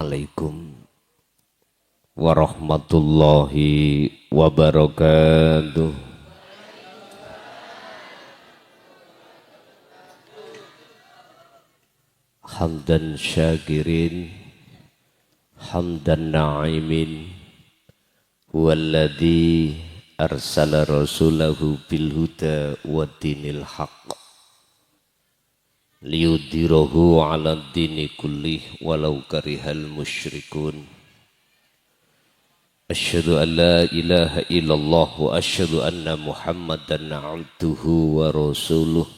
Assalamualaikum warahmatullahi wabarakatuh. Hamdan syakirin, hamdan na'imin, walladzi arsala rasulahu bil huda wa dinil haqq liyudhirahu 'ala dini kullih walau karihal musyrikun. Asyhadu an la ilaha illallah wa asyhadu anna Muhammadan 'abduhu wa rasuluh.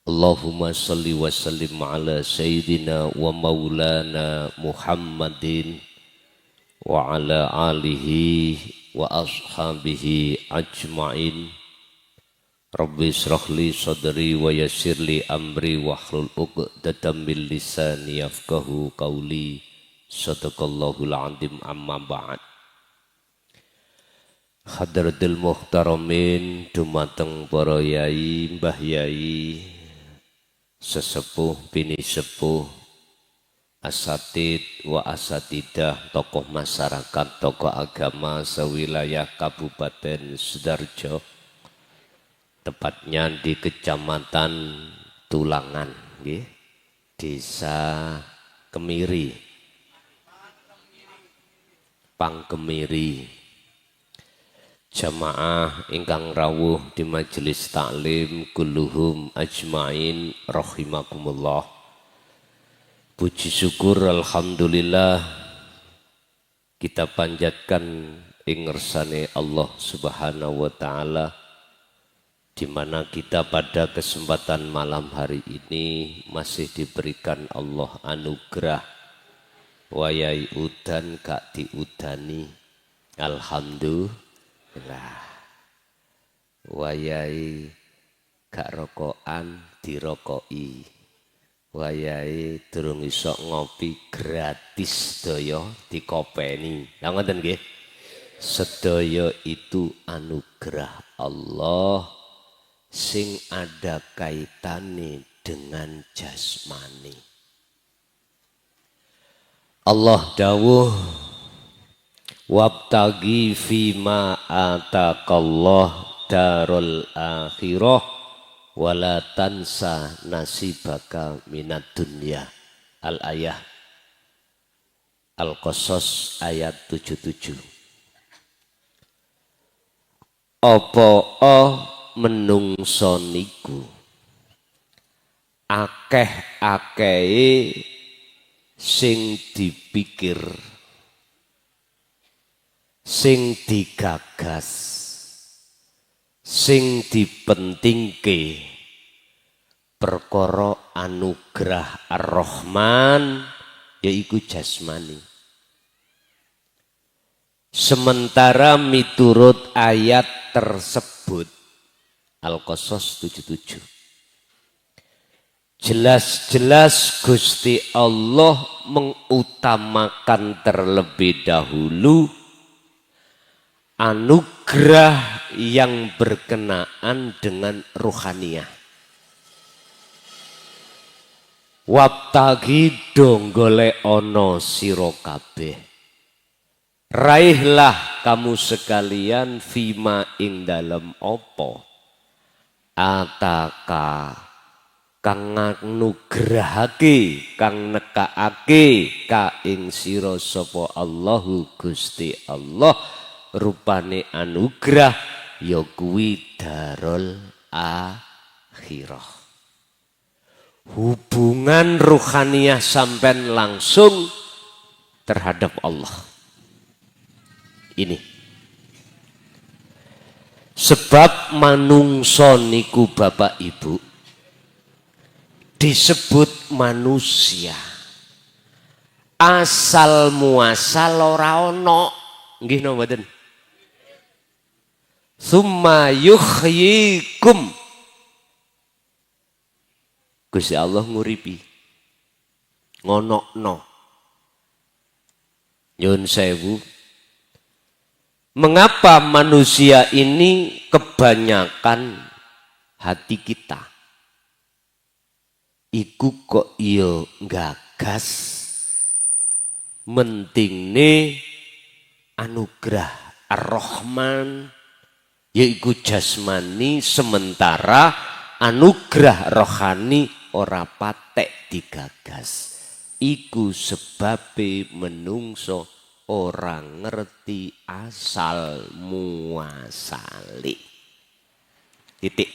Allahumma salli wa sallim ala sayyidina wa maulana Muhammadin wa ala alihi wa ashabihi ajma'in. Rabbi shrahli sadri wa yassirli amri wahlul 'uqdatam min lisani yafqahu qawli. Sadaqallahul 'azim, amma ba'd. Hadratil muhtaramin, dumateng para yai, mbah yai, sesepuh bini sepuh, asatid wa asatidah, tokoh masyarakat, tokoh agama sewilayah Kabupaten Sidoarjo, tepatnya di Kecamatan Tulangan, Desa Kemiri, Pangkemiri. Jamaah ingkang rawuh di majelis taklim kulluhum ajmain rahimakumullah. Puji syukur alhamdulillah kita panjatkan ing ngersane Allah Subhanahu wa taala, di mana kita pada kesempatan malam hari ini masih diberikan Allah anugerah wayai udan gak diudani, alhamdulillah. Wayai gak rokokan dirokoi, wayai durung iso ngopi gratis sedaya dikopeni. Lah ngoten nggih. Sedaya itu anugerah Allah sing ada kaitane dengan jasmani. Allah dawuh, wabtagi fima atakallah darul akhirah wala tansa nasibaka minad dunya. Al-ayah Al-Qasas ayat 77. Apa menungso niku akeh-akehe sing dipikir, sing digagas, sing dipentingke perkara anugerah Ar-Rahman, yaiku jasmani. Sementara miturut ayat tersebut Al-Qasas 77, jelas-jelas Gusti Allah mengutamakan terlebih dahulu anugerah yang berkenaan dengan ruhaniyah. Wabtagi donggole ono siro kabeh, raihlah kamu sekalian fima ing dalem opo ataka kang nugrahake, kang nekaake ka ing sira sapa Allahu Gusti Allah, rupane anugerah ya kuwi darul akhirah. Hubungan ruhaniyah sampean langsung terhadap Allah. Ini sebab manungso niku Bapak Ibu disebut manusia asal muasal ora ono, nggih napa mboten? Summa yuhyikum, Gusti Allah nguripi ngonokno. Nyun sewu, mengapa manusia ini kebanyakan hati kita iku kok iya gagas mentingne anugerah Ar-Rahman yaiku jasmani, sementara anugerah rohani ora patek digagas. Iku sebabe menungso ora ngerti asal muasali. Titik.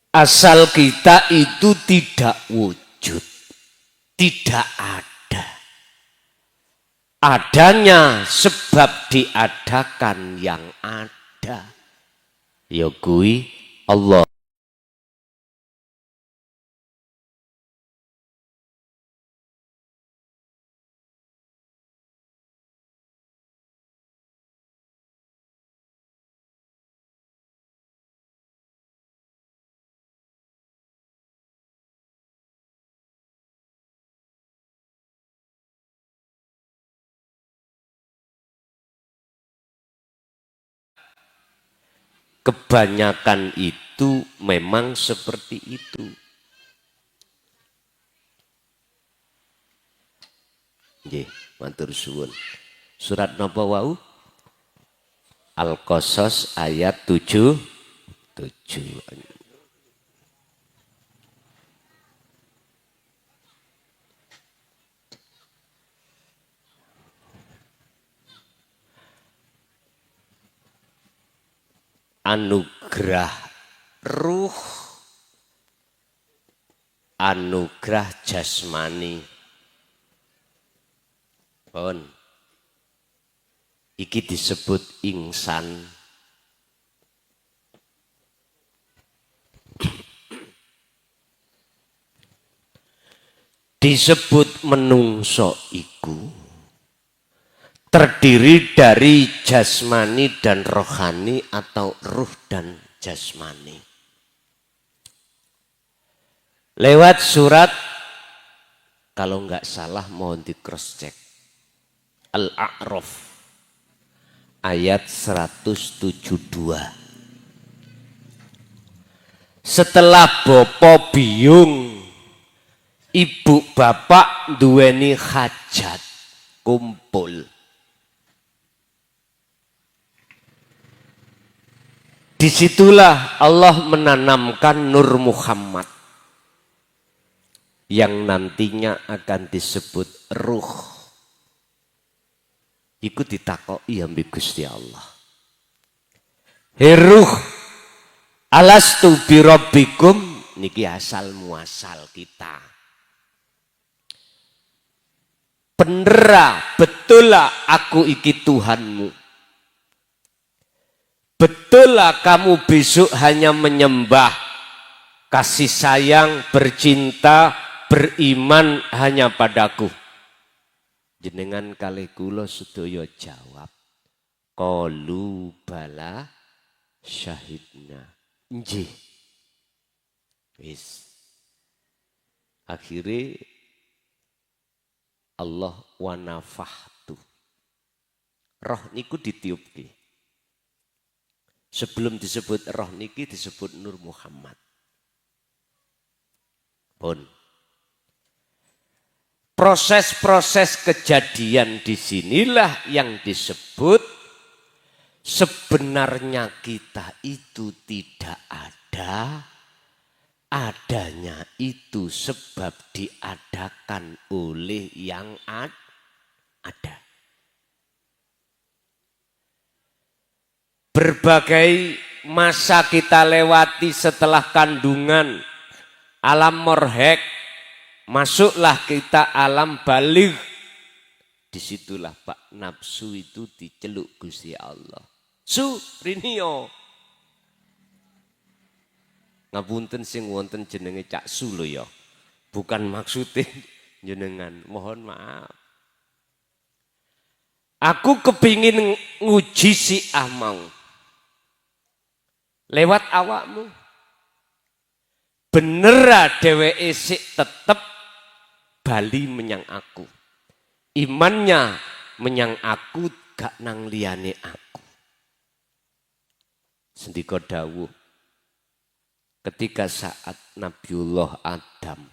Asal kita itu tidak wujud, tidak ada. Adanya sebab diadakan yang ada. Ya kuwi Allah. Kebanyakan itu memang seperti itu. Nggih, matur suwun. Surat napa wau? Al-Qasas ayat 7. Anugerah ruh, anugerah jasmani. Pun iki disebut ingsan. Disebut menungso iku terdiri dari jasmani dan rohani atau ruh dan jasmani. Lewat surat, kalau nggak salah mohon di cross check, Al-A'raf ayat 172. Setelah bopo biyung, ibu bapak duweni hajat, kumpul. Disitulah Allah menanamkan Nur Muhammad yang nantinya akan disebut ruh. Iku ditakoki ambek Gusti Allah. He ruh, alastu bi rabbikum, niki asal muasal kita. Bener betul aku iki Tuhanmu. Betul kamu besok hanya menyembah, kasih sayang, bercinta, beriman hanya padaku. Jenengan kalih kula sedaya jawab, qalu bala syahidna. Nggih. Wis. Akhirnya Allah wa nafahtu. Roh niku ditiupke. Sebelum disebut roh niki disebut Nur Muhammad. Pun. Proses-proses kejadian disinilah yang disebut sebenarnya kita itu tidak ada. Adanya itu sebab diadakan oleh yang ada. Berbagai masa kita lewati setelah kandungan, alam morhek, masuklah kita alam baligh. Disitulah Pak nafsu itu diceluk Gusti Allah. Su rinio. Ngapunten sing wonten jenenge Cak Su lho ya. Bukan maksudnya jenengan, mohon maaf. Aku kepingin nguji si Amau. Lewat awakmu. Bener dheweke sik tetep bali menyang aku. Imannya menyang aku gak nang liyane aku. Sendika dawuh ketika saat Nabiullah Adam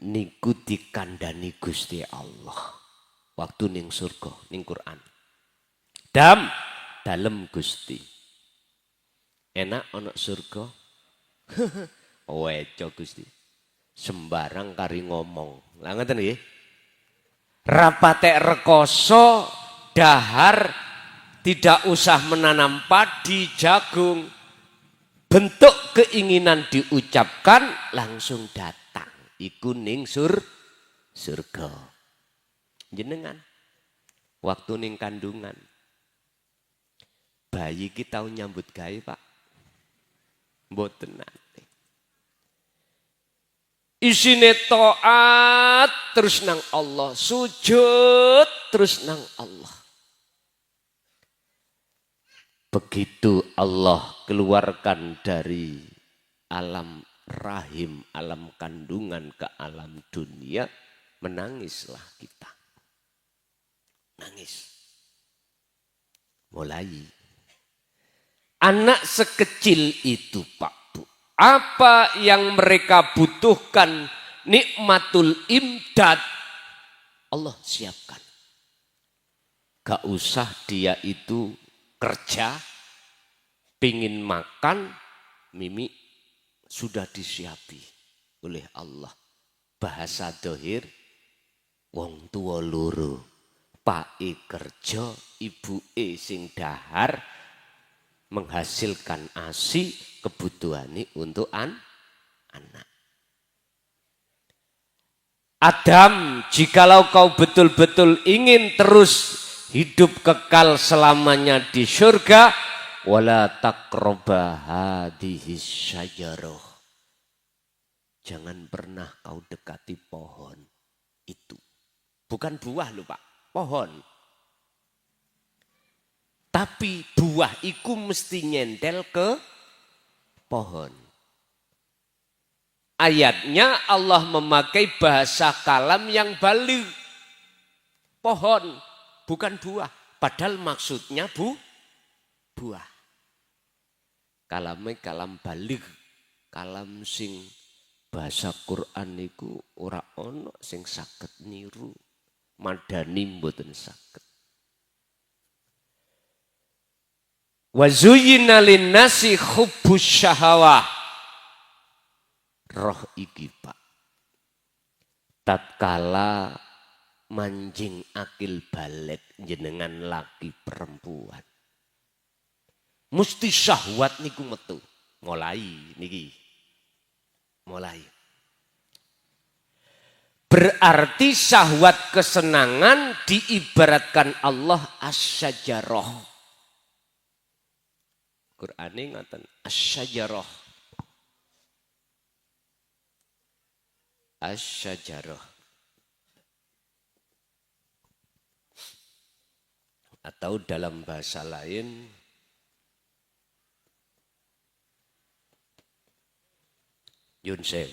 niku dikandani Gusti Allah. Waktu ning surga, ning Quran. Dalem Gusti. Enak ana surga. Weco Gusti. Sembarang kari ngomong. Lah ngoten nggih. Rapatek rekoso dahar tidak usah menanam padi, jagung. Bentuk keinginan diucapkan langsung datang. Iku ning surga. Jenengan waktu ning kandungan. Bayi kita nyambut gawe, Pak. Mboten nate. Isine taat terus nang Allah, sujud terus nang Allah. Begitu Allah keluarkan dari alam rahim, alam kandungan ke alam dunia, menangislah kita. Nangis. Mulai. Anak sekecil itu Pak Bu, apa yang mereka butuhkan nikmatul imdad, Allah siapkan. Gak usah dia itu kerja, pingin makan, mimi sudah disiapi oleh Allah. Bahasa dohir, wong tua loro, pake kerja, ibuke sing dahar, menghasilkan ASI kebutuhane untuk anak. Adam, jikalau kau betul-betul ingin terus hidup kekal selamanya di surga, wala taqraba hadhihi syajarah. Jangan pernah kau dekati pohon itu. Bukan buah lho Pak, pohon. Tapi buah itu mesti nyentel ke pohon. Ayatnya Allah memakai bahasa kalam yang baligh. Pohon, bukan buah. Padahal maksudnya buah. Kalamnya kalam baligh. Kalam sing bahasa Quran niku ora ono sing saged niru. Madani mboten saged. Wa zuyyina lin-nasi hubbus syahawah. Roh iki Pak. Tatkala manjing akil balik jenengan laki perempuan. Mesti syahwat niku metu. Mulai niki. Mulai. Berarti syahwat kesenangan diibaratkan Allah as-syajarah. Qur'ane ngaten asy-syajarah. Asy-syajarah. Atau dalam bahasa lain Yunsen.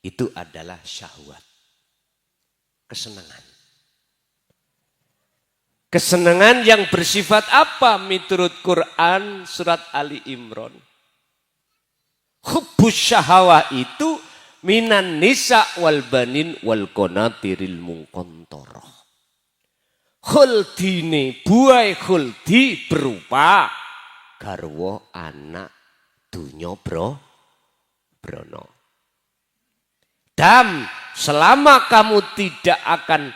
Itu adalah syahwat. Kesenangan. Kesenangan yang bersifat apa menurut Quran surat Ali Imran? Hubbus syahawah itu minan nisa wal banin wal qanatiril muqantarah. Khuldine buai khuldi berupa garwa anak dunya brono. Dan selama kamu tidak akan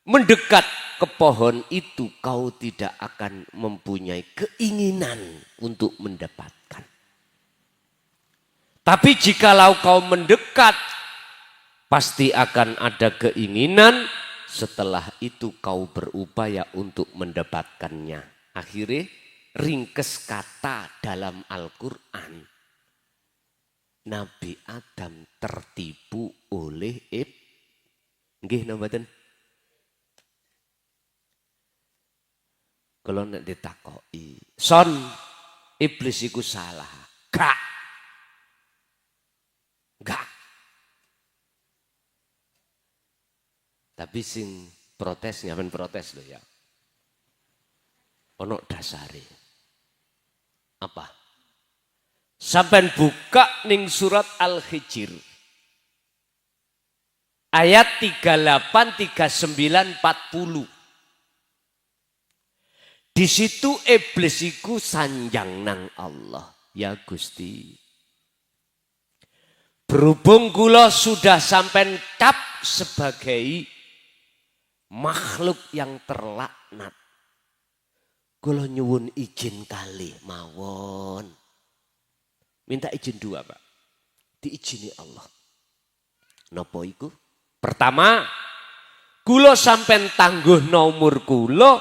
mendekat ke pohon itu, kau tidak akan mempunyai keinginan untuk mendapatkan. Tapi jikalau kau mendekat, pasti akan ada keinginan. Setelah itu kau berupaya untuk mendapatkannya. Akhirnya ringkes kata dalam Al-Quran. Nabi Adam tertipu oleh nggih nambaten. Kalau nak ditakoki, son iblis iku salah. Gak. Tapi sing protes ngapain protes loh ya. Ono dasare. Apa? Sampai buka ning surat Al-Hijr. Ayat 38, 39, 40. Di situ iblis iku sanjang nang Allah. Ya Gusti. Berhubung kula sudah sampai cap sebagai makhluk yang terlaknat. Kula nyuwun izin kali mawon. Minta izin dua, Pak. Diizini Allah. Napa iku? Pertama, kula sampean tangguh nomor kula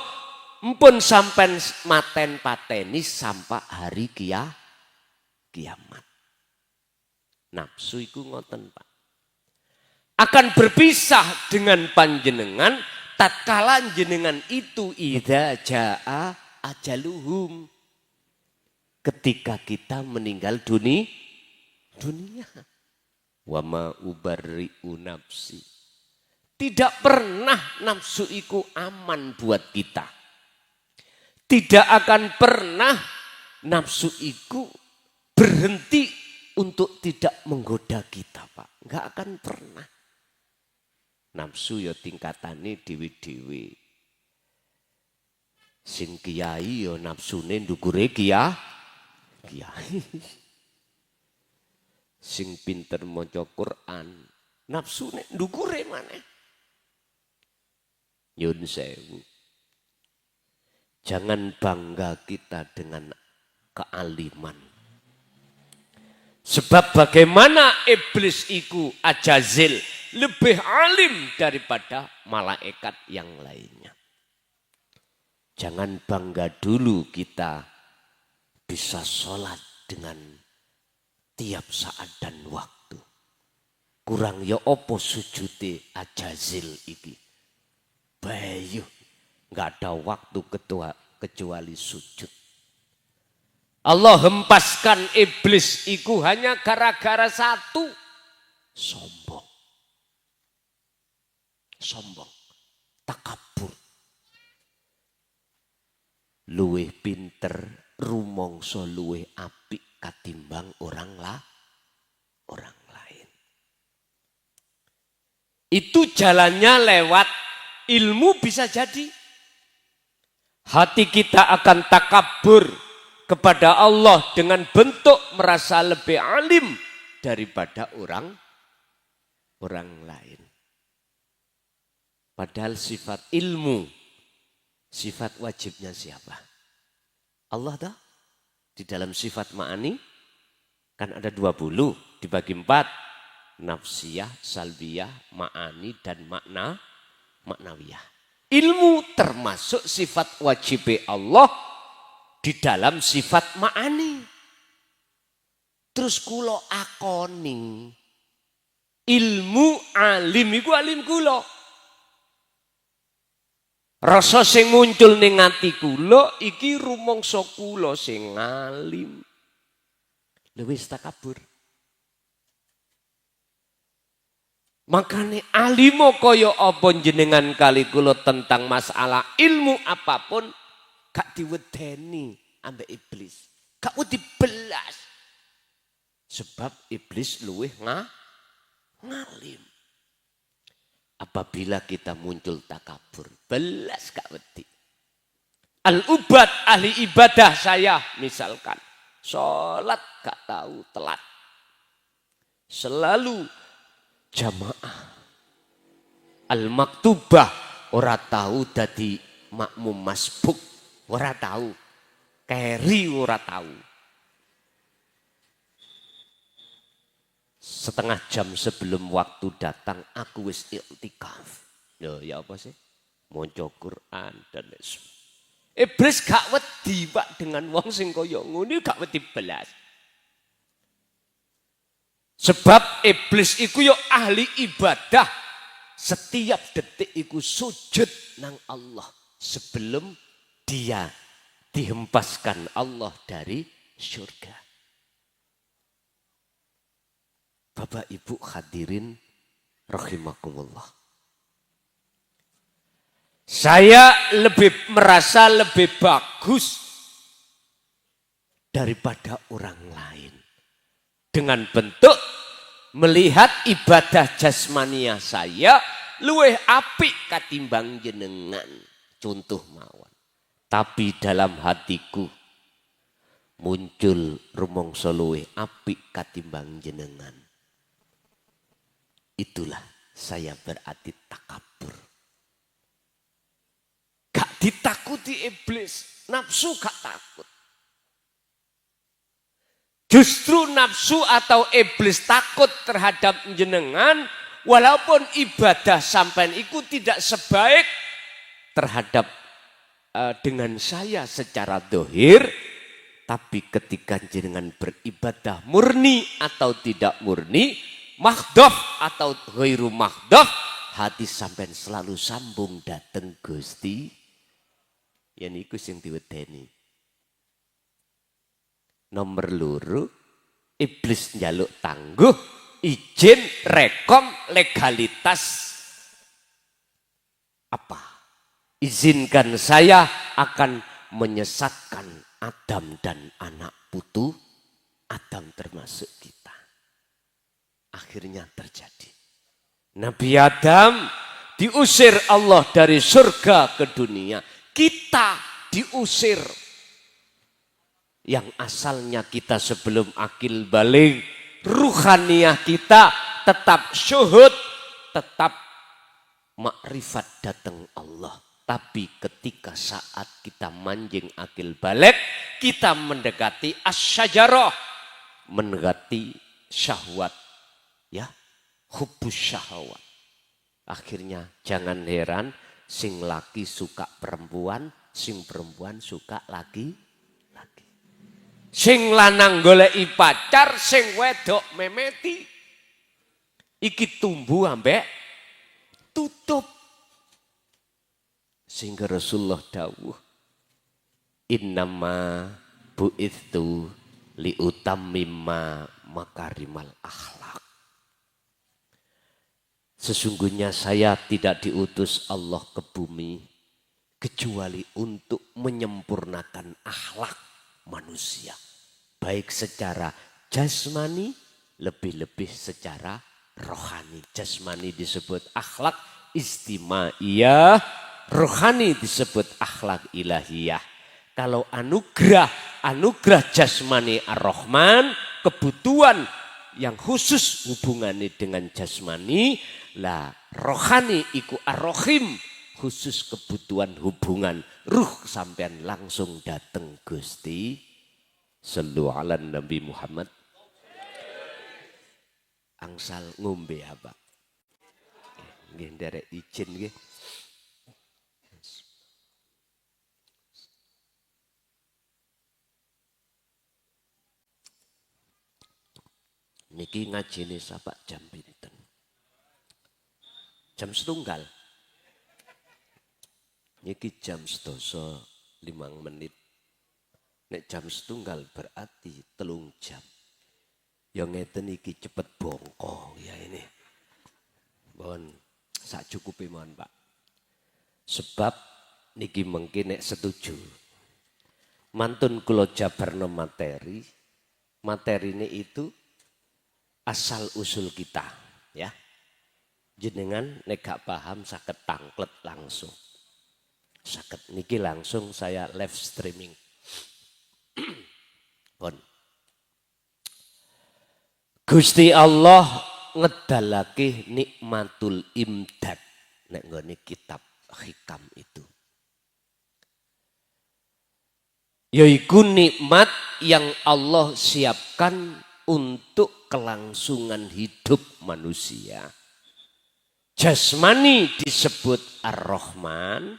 mpun sampean maten pateni sampai hari kiamat. Nafsu iku ngoten, Pak. Akan berpisah dengan panjenengan tatkala jenengan itu idza jaa ajaluhum. Ketika kita meninggal dunia. Wa ma ubarri'u nafsi. Tidak pernah nafsu iku aman buat kita. Tidak akan pernah nafsu iku berhenti untuk tidak menggoda kita, Pak. Enggak akan pernah. Nafsu ya tingkatane dewe-dewe. Sing kiai ya nafsune ndukure kiai. Sing pinter maca Quran, nafsune ndukure maneh. Nyun sewu. Jangan bangga kita dengan kealiman. Sebab bagaimana iblis iku ajazil lebih alim daripada malaikat yang lainnya. Jangan bangga dulu kita bisa sholat dengan tiap saat dan waktu. Kurang ya opo sujute ajazil iki. Bayu, gak ada waktu kecuali sujud. Allah hempaskan iblis iku hanya gara-gara satu. Sombong. Takabur. Luwih pinter, rumangsa luwih apik katimbang orang lain. Itu jalannya lewat ilmu bisa jadi. Hati kita akan takabur kepada Allah dengan bentuk merasa lebih alim daripada orang lain. Padahal sifat ilmu, sifat wajibnya siapa? Allah dah. Di dalam sifat ma'ani kan ada 20 dibagi 4. Nafsiyah, salbiyah, ma'ani dan maknawiyah. Ilmu termasuk sifat wajib Allah di dalam sifat ma'ani. Terus kula akoni ilmu alim iku alim kula. Rasa sing muncul ning ati kula iki rumangsa kula sing alim. Lha wis takabur. Makane alimo kaya apa jenengan kali kula tentang masalah ilmu apapun gak diwedeni ambek iblis. Gak wedi belas. Sebab iblis luwih ngalim. Apabila kita muncul takabur, belas gak wedi. Al-ubad, ahli ibadah saya misalkan. Sholat gak tahu telat. Selalu jamaah. Al-maktubah, ora tahu dadi makmum masbuk. Ora tahu. Keri ora tahu. Setengah jam sebelum waktu datang aku wis iktikaf. Ya apa sih? Maca Quran dan iblis gak wedi Pak dengan wong sing kaya ngene gak wedi belas. Sebab iblis iku yo ahli ibadah. Setiap detik iku sujud nang Allah sebelum dia dihempaskan Allah dari surga. Bapak Ibu hadirin rahimakumullah. Saya merasa lebih bagus daripada orang lain. dengan bentuk melihat ibadah jasmania saya luweh apik katimbang jenengan. Contoh mawon. Tapi dalam hatiku muncul rumangsa luweh apik katimbang jenengan. Itulah saya berarti takabur. Gak ditakuti iblis, nafsu gak takut. Justru nafsu atau iblis takut terhadap jenengan, walaupun ibadah sampean iku tidak sebaik terhadap dengan saya secara dohir, tapi ketika jenengan beribadah murni atau tidak murni, mahdhaf atau ghairu mahdhaf, hati sampean selalu sambung dateng Gusti. Ya niku sing diwedeni. Nomor loro, iblis njaluk tangguh, izin, rekom, legalitas. Apa? Izinkan saya akan menyesatkan Adam dan anak putu. Adam termasuk kita. Akhirnya terjadi. Nabi Adam diusir Allah dari surga ke dunia. Kita diusir. Yang asalnya kita sebelum akil balik, ruhaniyah kita tetap syuhud, tetap makrifat datang Allah. Tapi ketika saat kita manjing akil balik, kita mendekati asyajarah, mendekati syahwat, ya, hubus syahwat. Akhirnya jangan heran, sing laki suka perempuan, sing perempuan suka laki. Sing lanang goleki pacar, sing wedok memeti. Iki tumbuh ambek tutup. Sehingga Rasulullah dawuh, innama bu'ithu liutammima makarimal akhlak. Sesungguhnya saya tidak diutus Allah ke bumi kecuali untuk menyempurnakan akhlak manusia. Baik secara jasmani, lebih-lebih secara rohani. Jasmani disebut akhlak istimaiyah, rohani disebut akhlak ilahiyah. Kalau anugerah jasmani ar-Rahman, kebutuhan yang khusus hubungannya dengan jasmani, lah rohani iku ar-Rahim, khusus kebutuhan hubungan ruh sampean langsung dateng Gusti. Sallu ala Nabi Muhammad. Angsal ngombe apa? Nggih nderek izin nggih. Niki ngajine sapa jam pinten? Jam 1:00. Niki jam 12:05. Nek jam 1:00 berarti 3 jam. Ya ngeten iki cepet bongko ya ini. Mohon sak cukupe mohon Pak. Sebab niki mengki nek setuju. Mantun kula jabarno materi. Materine itu asal usul kita, ya. Jenengan nek gak paham saged tangklet langsung. Saged niki langsung saya live streaming. Pun. Gusti Allah ngedalake nikmatul imdad nek nggone kitab hikam itu. Yaiku nikmat yang Allah siapkan untuk kelangsungan hidup manusia. Jasmani disebut Ar-Rahman,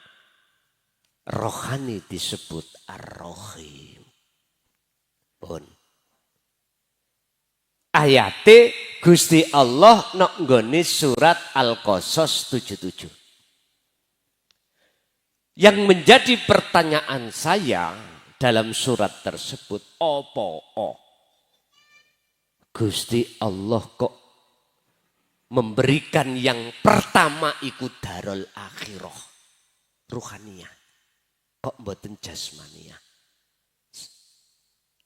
rohani disebut Ar-Rahim. Pun. Ayate Gusti Allah nok nggone surat Al-Qasas 77. Yang menjadi pertanyaan saya dalam surat tersebut, Gusti Allah kok memberikan yang pertama ikut darul akhirah, ruhaniyah. Kok mboten jasmaniyah?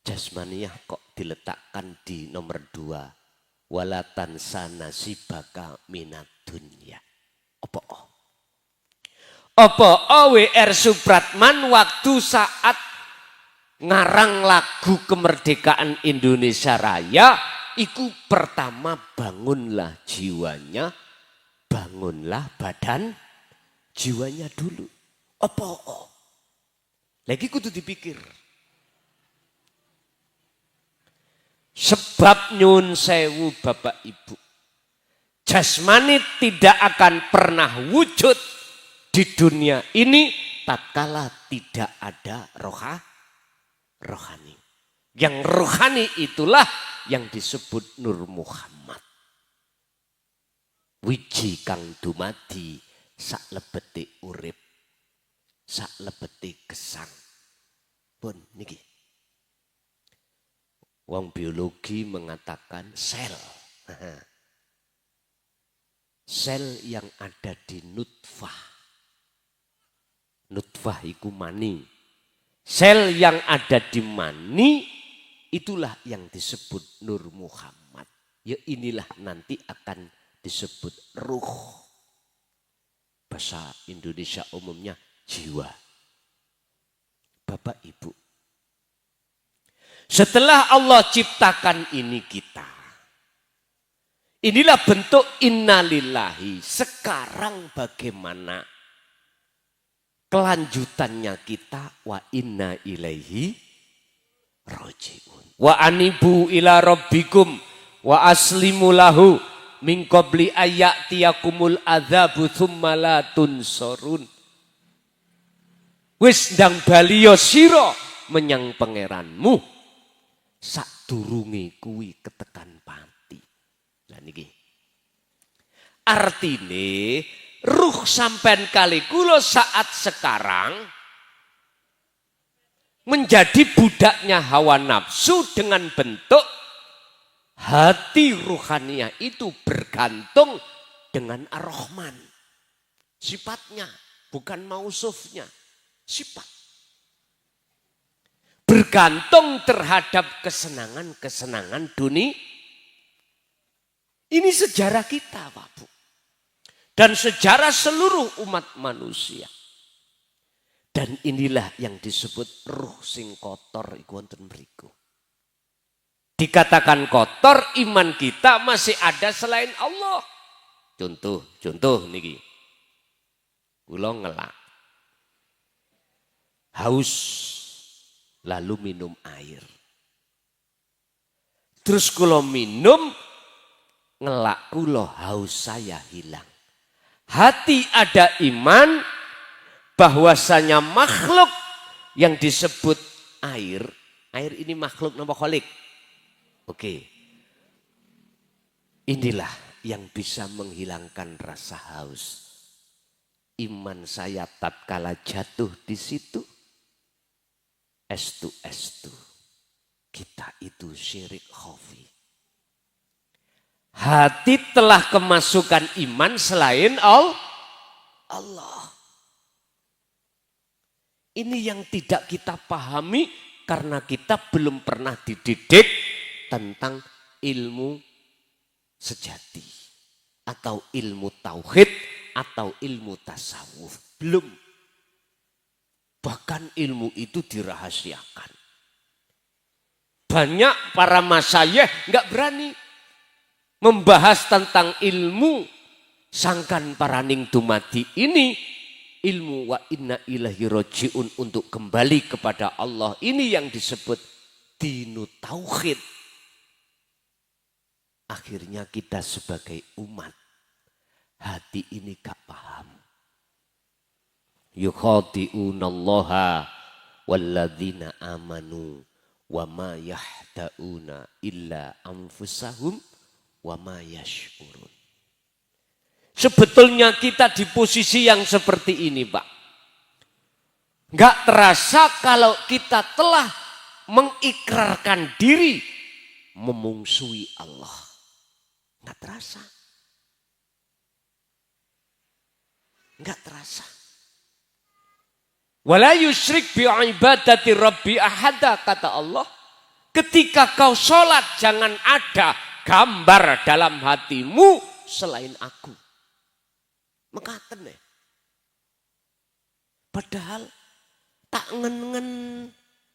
Jasmaniyah kok diletakkan di nomor 2. Wala tansa nasibaka minad dunya. Apa? Apa WR Supratman waktu saat ngarang lagu kemerdekaan Indonesia Raya, iku pertama bangunlah jiwanya, bangunlah badan jiwanya dulu. Apa? Lagi kudu dipikir. Sebab nyun sewu Bapak Ibu, jasmani tidak akan pernah wujud di dunia ini tatkala tidak ada rohani. Yang rohani itulah yang disebut Nur Muhammad. Wiji kang dumadi sak lebeti urip, sak lebeti gesang. Pun niki. Wong biologi mengatakan sel. Sel yang ada di nutfah. Nutfah iku mani. Sel yang ada di mani itulah yang disebut Nur Muhammad. Ya inilah nanti akan disebut ruh. Bahasa Indonesia umumnya jiwa. Bapak Ibu. Setelah Allah ciptakan ini kita. Inilah bentuk innalillahi. Sekarang bagaimana kelanjutannya kita wa inna ilaihi rajiun. Wa anibu ila rabbikum wa aslimu lahu min qabli ayyatiyakumul adzabu tsumma la tunsurun. Wis ndang baliya sira menyang pangeranmu sadurunge kuwi ketekan pati. Lah niki. Artine ruh sampean kali kula saat sekarang menjadi budaknya hawa nafsu dengan bentuk hati ruhaniah itu bergantung dengan ar-Rahman. Sifatnya, bukan mausufnya. Sifat. Bergantung terhadap kesenangan-kesenangan dunia. Ini sejarah kita, Pak Bu. Dan sejarah seluruh umat manusia. Dan inilah yang disebut ruh sing kotor iku wonten mriku. Dikatakan kotor, iman kita masih ada selain Allah. Contoh niki. Kula ngelak. Haus lalu minum air. Terus kula minum, ngelak kula haus saya hilang. Hati ada iman bahwasanya makhluk yang disebut air. Air ini makhluk nama khalik. Oke. Inilah yang bisa menghilangkan rasa haus. Iman saya tatkala jatuh di situ. Estu. Kita itu syirik khafi. Hati telah kemasukan iman selain Allah. Ini yang tidak kita pahami karena kita belum pernah dididik tentang ilmu sejati. Atau ilmu tauhid atau ilmu tasawuf. Belum. Bahkan ilmu itu dirahasiakan. Banyak para masyayikh nggak berani membahas tentang ilmu sangkan paraning dumadi ini. Ilmu wa inna ilahi roji'un untuk kembali kepada Allah. Ini yang disebut dinu tauhid. Akhirnya kita sebagai umat hati ini gak paham. Yukhadi'unallaha walladzina amanu wa ma yahda'una illa anfusahum wa ma yash'urun. Sebetulnya kita di posisi yang seperti ini, Pak. Gak terasa kalau kita telah mengikrarkan diri memungsuhi Allah. Gak terasa. Gak terasa. Wala yusyrik bi ibadati rabbi ahada, kata Allah. Ketika kau sholat jangan ada gambar dalam hatimu selain aku. Mekaten ya. Padahal tak ngen-ngen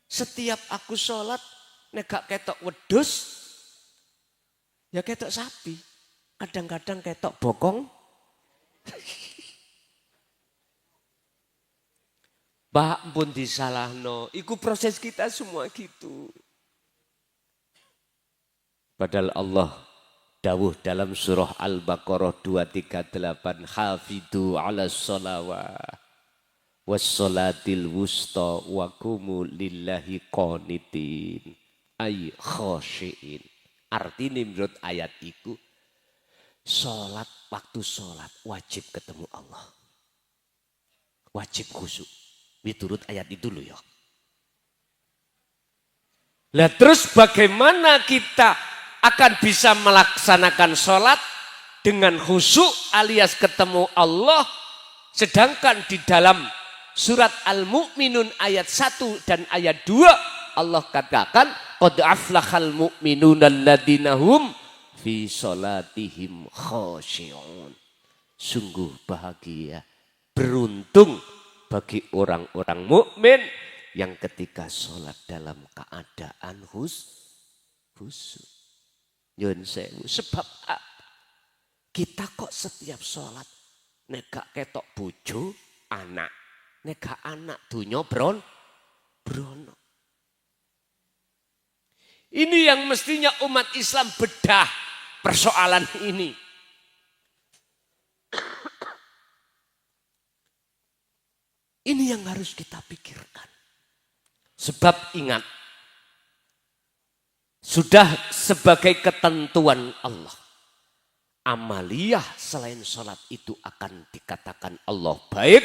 setiap aku sholat nek gak ketok wedhus ya ketok sapi. Kadang-kadang ketok bokong. Mbak pun disalahno, iku proses kita semua gitu. Padahal Allah dawuh dalam surah Al-Baqarah 238, hafidhu ala sholawat wassolatil wusta wa qumu lillahi qanitin ay khosyiin. Artinya menurut ayat itu, sholat waktu sholat wajib ketemu Allah. Wajib khusyuk. Diturut ayat itu dulu ya. Lah terus bagaimana kita akan bisa melaksanakan sholat dengan khusyuk alias ketemu Allah. Sedangkan di dalam surat Al-Mu'minun ayat 1 dan ayat 2 Allah katakan qad aflahal mu'minuna alladzina hum fi sholatihim khasyi'un. Sungguh bahagia, beruntung bagi orang-orang mukmin yang ketika sholat dalam keadaan khusyuk. Nyun sewu, sebab apa? Kita kok setiap sholat nek gak ketok bojo anak, nek gak anak dunya brono. Ini yang mestinya umat Islam bedah persoalan ini. Ini yang harus kita pikirkan. Sebab ingat, sudah sebagai ketentuan Allah. Amaliyah selain sholat itu akan dikatakan Allah baik.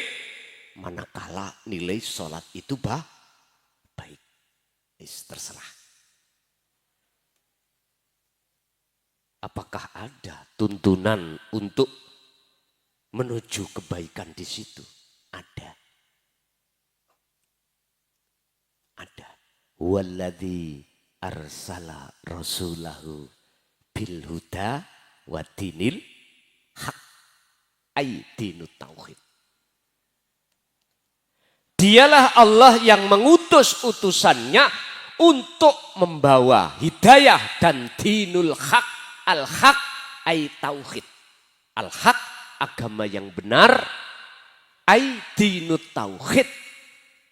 Manakala nilai sholat itu baik. Terserah. Apakah ada tuntunan untuk menuju kebaikan di situ? Ada. Walladzi arsala rasulahu bil huda wa dinil haq ay dinut tauhid. Dialah Allah yang mengutus utusannya untuk membawa hidayah dan dinul haq. Al-haq ay tauhid. Al-haq agama yang benar, ay dinut tauhid.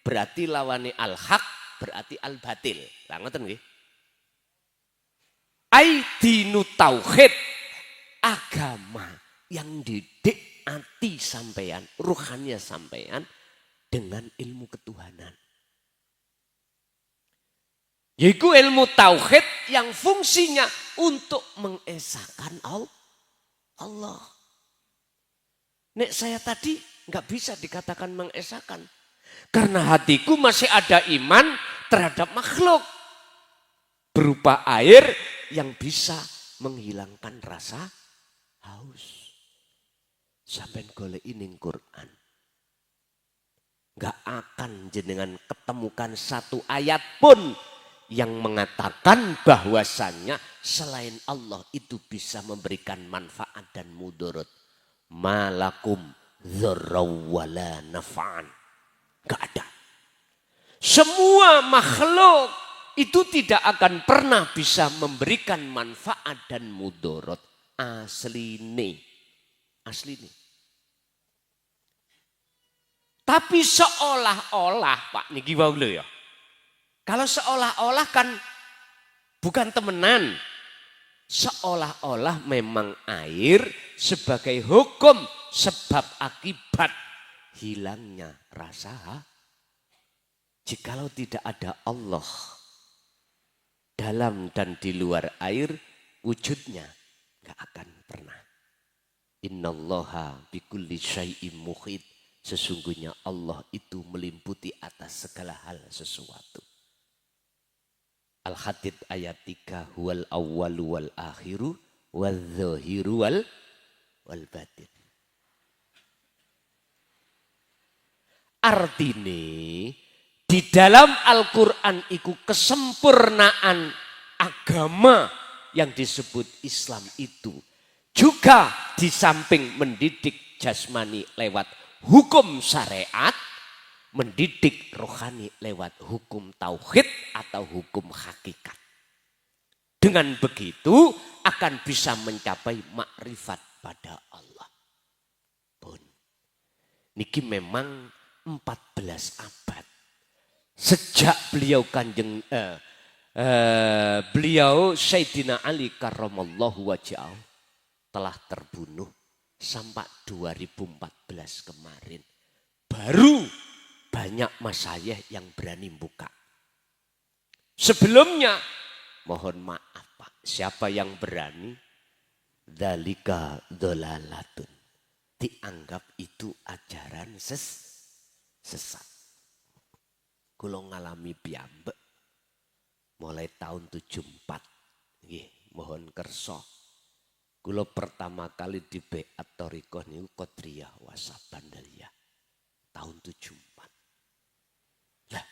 Berarti lawane al-haq berarti al-batil. Lah ngoten nggih. Ai dinu tauhid, agama yang didik hati sampean, ruhannya sampean dengan ilmu ketuhanan. Yaitu ilmu tauhid yang fungsinya untuk mengesahkan Allah. Nek saya tadi nggak bisa dikatakan mengesahkan. Karena hatiku masih ada iman terhadap makhluk. Berupa air yang bisa menghilangkan rasa haus. Sampai golek ini Quran. Gak akan jenengan ketemukan satu ayat pun yang mengatakan bahwasannya selain Allah itu bisa memberikan manfaat dan mudarat. Malakum dzarrawala naf'an. Gak ada. Semua makhluk itu tidak akan pernah bisa memberikan manfaat dan mudarat. Asli nih. Tapi seolah-olah Pak niki wau lho ya. Kalau seolah-olah kan bukan temenan. Seolah-olah memang air sebagai hukum sebab akibat hilangnya rasa. Jikalau tidak ada Allah dalam dan di luar air, wujudnya gak akan pernah. Innallaha bikulli syai'im muhit. Sesungguhnya Allah itu melimputi atas segala hal sesuatu. Al-Hadid ayat 3, huwal awwalu wal akhiru wal zahiru wal batin. Artinya Di dalam Al-Quran iku kesempurnaan agama yang disebut Islam itu juga di samping mendidik jasmani lewat hukum syariat, mendidik rohani lewat hukum tauhid atau hukum hakikat. Dengan begitu akan bisa mencapai makrifat pada Allah. Pun niki memang 14 abad sejak beliau beliau Sayyidina Ali karramallahu wajhahu telah terbunuh sampai 2014 kemarin. Baru banyak masyayikh yang berani buka. Sebelumnya mohon maaf Pak, siapa yang berani? Dzalika dzalalatun. Dianggap itu ajaran sesat. Kula ngalami piyambak mulai tahun 74. Nggih, mohon kersa. Kula pertama kali di Baiat Thariqah niku Qadiriyah Wasabandaliyah tahun 74. Lah,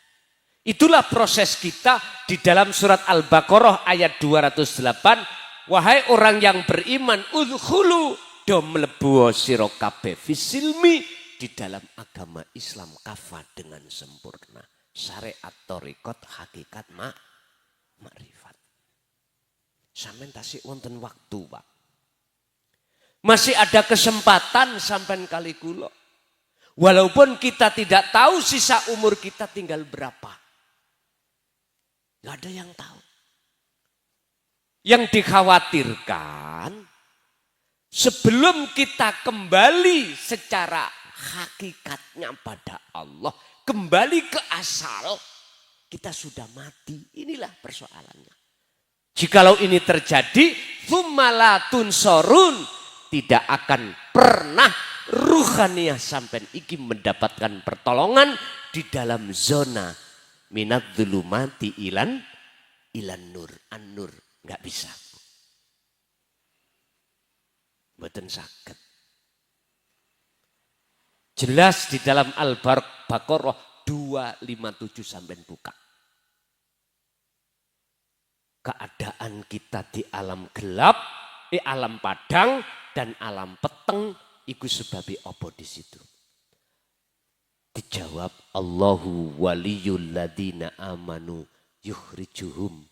itulah proses kita di dalam surat Al-Baqarah ayat 208. Wahai orang yang beriman, udkhulu do mlebu sira kabeh fisilmi di dalam agama Islam kafah dengan sempurna. Syariat thariqat hakikat makrifat. Sampeyan tasik wonten waktu, Pak. Masih ada kesempatan sampean kali kula. Walaupun kita tidak tahu sisa umur kita tinggal berapa. Gak ada yang tahu. Yang dikhawatirkan sebelum kita kembali secara hakikatnya pada Allah, kembali ke asal, kita sudah mati. Inilah persoalannya. Jikalau ini terjadi, tsummalatun sorun, tidak akan pernah ruhaniyah sampai iki mendapatkan pertolongan di dalam zona minat dzulumati ilan nur, an-nur. Nggak bisa. Mboten saged. Jelas di dalam Al-Baqarah 257 sampai buka. Keadaan kita di alam gelap, alam padang dan alam peteng, iku sebabi apa di situ? Dijawab Allahu waliyul ladina amanu yukhrijuhum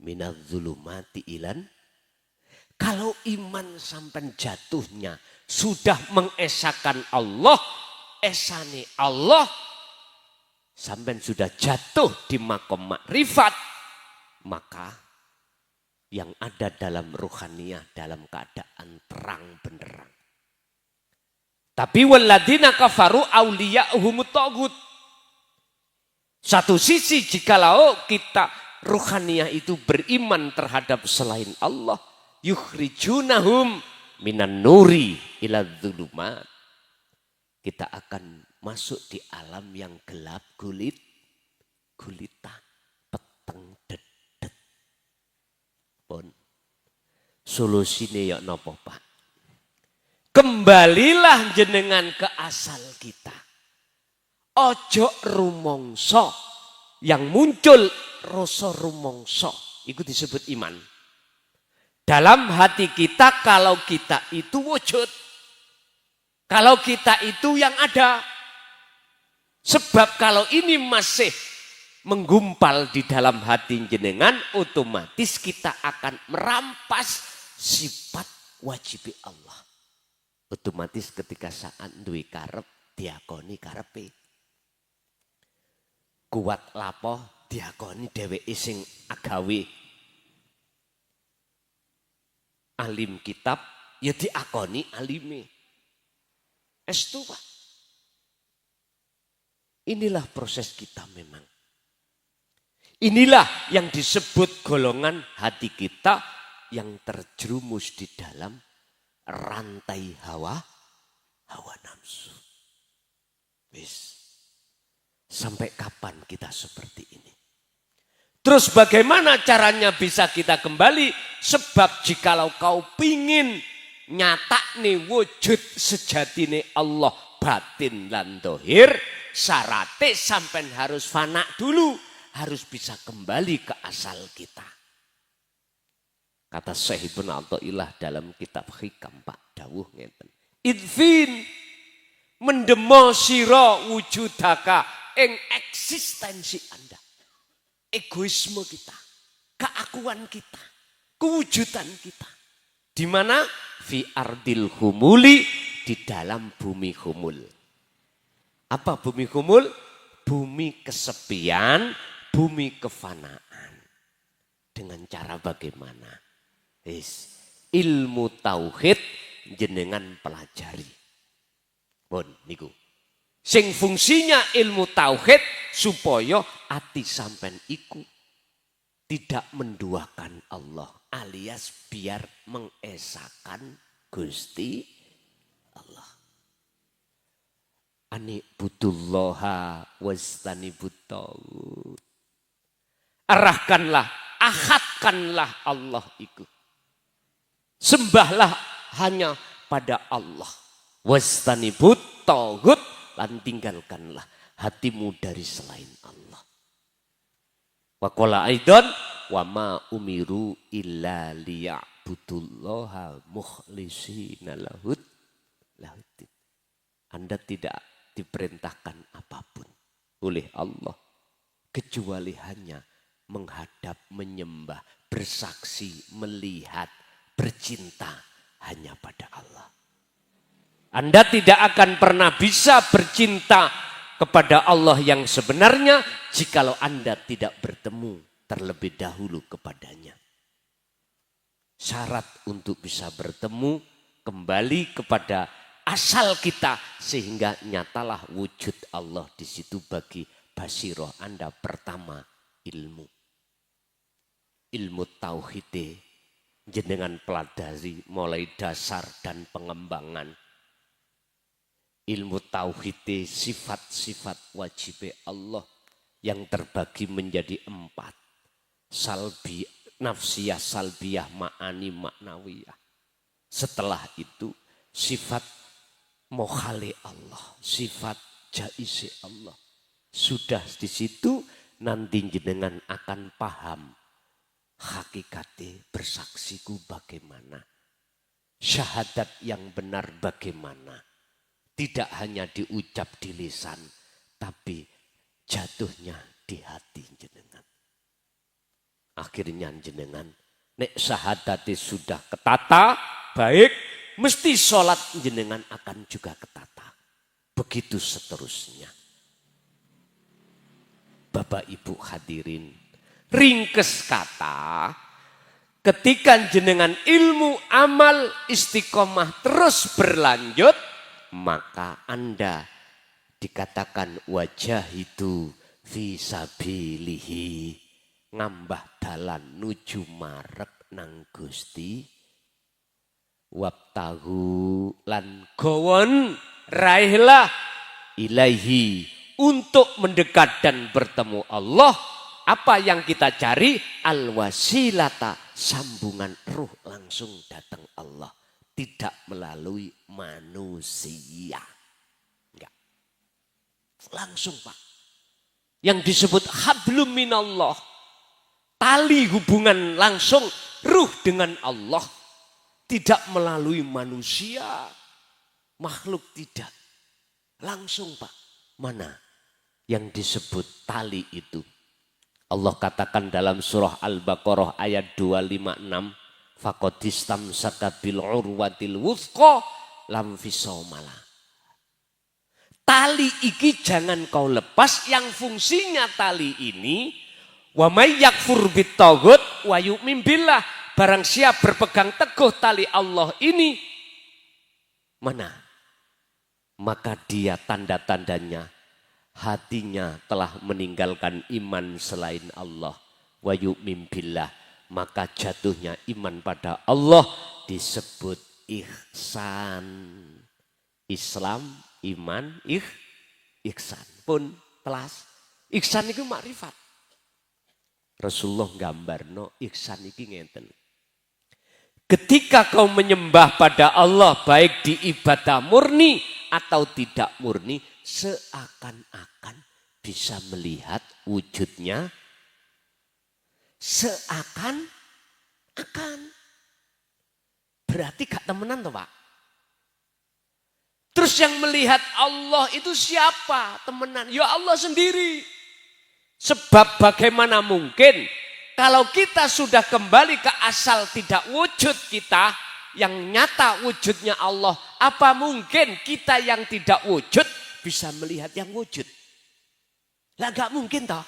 minadz-dzulumati ilan. Kalau iman sampai jatuhnya sudah mengesahkan Allah, esane Allah, sampai sudah jatuh di makom makrifat, maka yang ada dalam ruhaniyah dalam keadaan terang benderang. Tapi walladzina kafaru auliya'humut taghut. Satu sisi jikalau kita ruhaniyah itu beriman terhadap selain Allah, yukhrijunahum minan nuri ila dzulumat. Kita akan masuk di alam yang gelap gulita, peteng dedet. Pun solusine ya napa Pak? Kembalilah jenengan ke asal kita. Ojo rumongso yang muncul rasa rumongso, itu disebut iman. Dalam hati kita kalau kita itu wujud. Kalau kita itu yang ada. Sebab kalau ini masih menggumpal di dalam hati jenengan, otomatis kita akan merampas sifat wajib Allah. Otomatis ketika saat duwe karep diakoni karepe. Kuat lapo diakoni dheweke sing agawe. Alim kitab ya diakoni alime. Estu Pak. Inilah proses kita memang. Inilah yang disebut golongan hati kita yang terjerumus di dalam rantai hawa nafsu. Wis. Sampai kapan kita seperti ini? Terus bagaimana caranya bisa kita kembali? Sebab jikalau kau pingin nyata nih wujud sejatine Allah batin lan dohir, syaratnya sampai harus fana dulu. Harus bisa kembali ke asal kita. Kata Syekh Ibnu Athaillah dalam kitab Hikam Pak dawuh ngeten. Idfin mendemo sira wujudaka ing eksistensi Anda. Egoisme kita, keakuan kita, kewujudan kita. Di mana? Fi ardil humuli, di dalam bumi humul. Apa bumi humul? Bumi kesepian, bumi kefanaan. Dengan cara bagaimana? Ilmu tauhid jenengan pelajari. Bon niku. Sing fungsinya ilmu tauhid supaya ati sampean iku tidak menduakan Allah alias biar mengesakan Gusti Allah. Ani butullaha wastanibut tagut. Arahkanlah, ahadkanlah Allah itu. Sembahlah hanya pada Allah. Wastanibut tagut, lan tinggalkanlah hatimu dari selain Allah. Wa qala aidan wa ma umiru illa liya'budullaha mukhlishina lahud. Anda tidak diperintahkan apapun oleh Allah kecuali hanya menghadap, menyembah, bersaksi, melihat, bercinta hanya pada Allah. Anda tidak akan pernah bisa bercinta kepada Allah yang sebenarnya jikalau Anda tidak bertemu terlebih dahulu kepadanya. Syarat untuk bisa bertemu kembali kepada asal kita sehingga nyatalah wujud Allah di situ bagi basiroh Anda. Pertama, ilmu. Ilmu tauhid jenengan pelajari mulai dasar dan pengembangan. Ilmu tauhid sifat-sifat wajib Allah yang terbagi menjadi 4. Salbi, nafsiyah, salbiyah, ma'ani, maknawiyah. Setelah itu sifat mokhali Allah, sifat jaisi Allah. Sudah di situ nanti jenengan akan paham hakikatnya bersaksiku bagaimana. Syahadat yang benar bagaimana. Tidak hanya diucap di lisan, tapi jatuhnya di hati jenengan. Akhirnya jenengan, nek syahadati sudah ketata, baik, mesti sholat jenengan akan juga ketata. Begitu seterusnya. Bapak Ibu hadirin, ringkes kata, ketika jenengan ilmu amal istiqomah terus berlanjut, maka Anda dikatakan wajah itu fisabilihi ngambah dalan nuju marek nang Gusti wabtahu lan gowon raihlah ilaihi untuk mendekat dan bertemu Allah. Apa yang kita cari? Al-wasilata, sambungan ruh langsung datang Allah. Tidak melalui manusia. Enggak. Langsung Pak. Yang disebut hablum minallah. Tali hubungan langsung ruh dengan Allah. Tidak melalui manusia. Makhluk tidak. Langsung Pak. Mana yang disebut tali itu? Allah katakan dalam surah Al-Baqarah ayat 256. Faqadistam sakabil urwatil wuthqa lam fisomala. Tali iki jangan kau lepas, yang fungsinya tali ini wa may yakfur bitaghut wa yu'min billah. Barang siap berpegang teguh tali Allah ini, mana? Maka dia tanda-tandanya hatinya telah meninggalkan iman selain Allah. Wa yu'min billah. Maka jatuhnya iman pada Allah disebut ihsan. Islam, iman, ihsan. Pun telas. Ihsan itu makrifat. Rasulullah gambarno ihsan iki ngeten. Ketika kau menyembah pada Allah baik di ibadah murni atau tidak murni, seakan-akan bisa melihat wujudnya. Seakan-akan. Berarti gak temenan toh Pak? Terus yang melihat Allah itu siapa? Temenan. Ya Allah sendiri. Sebab bagaimana mungkin kalau kita sudah kembali ke asal tidak wujud kita, yang nyata wujudnya Allah, apa mungkin kita yang tidak wujud bisa melihat yang wujud? Lah gak mungkin toh.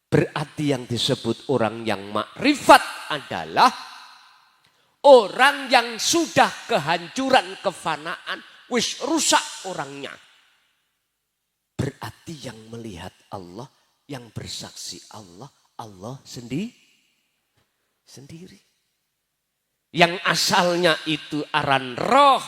Berarti yang disebut orang yang makrifat adalah orang yang sudah kehancuran, kefanaan, wis rusak orangnya. Berarti yang melihat Allah, yang bersaksi Allah, Allah sendiri. Yang asalnya itu aran roh,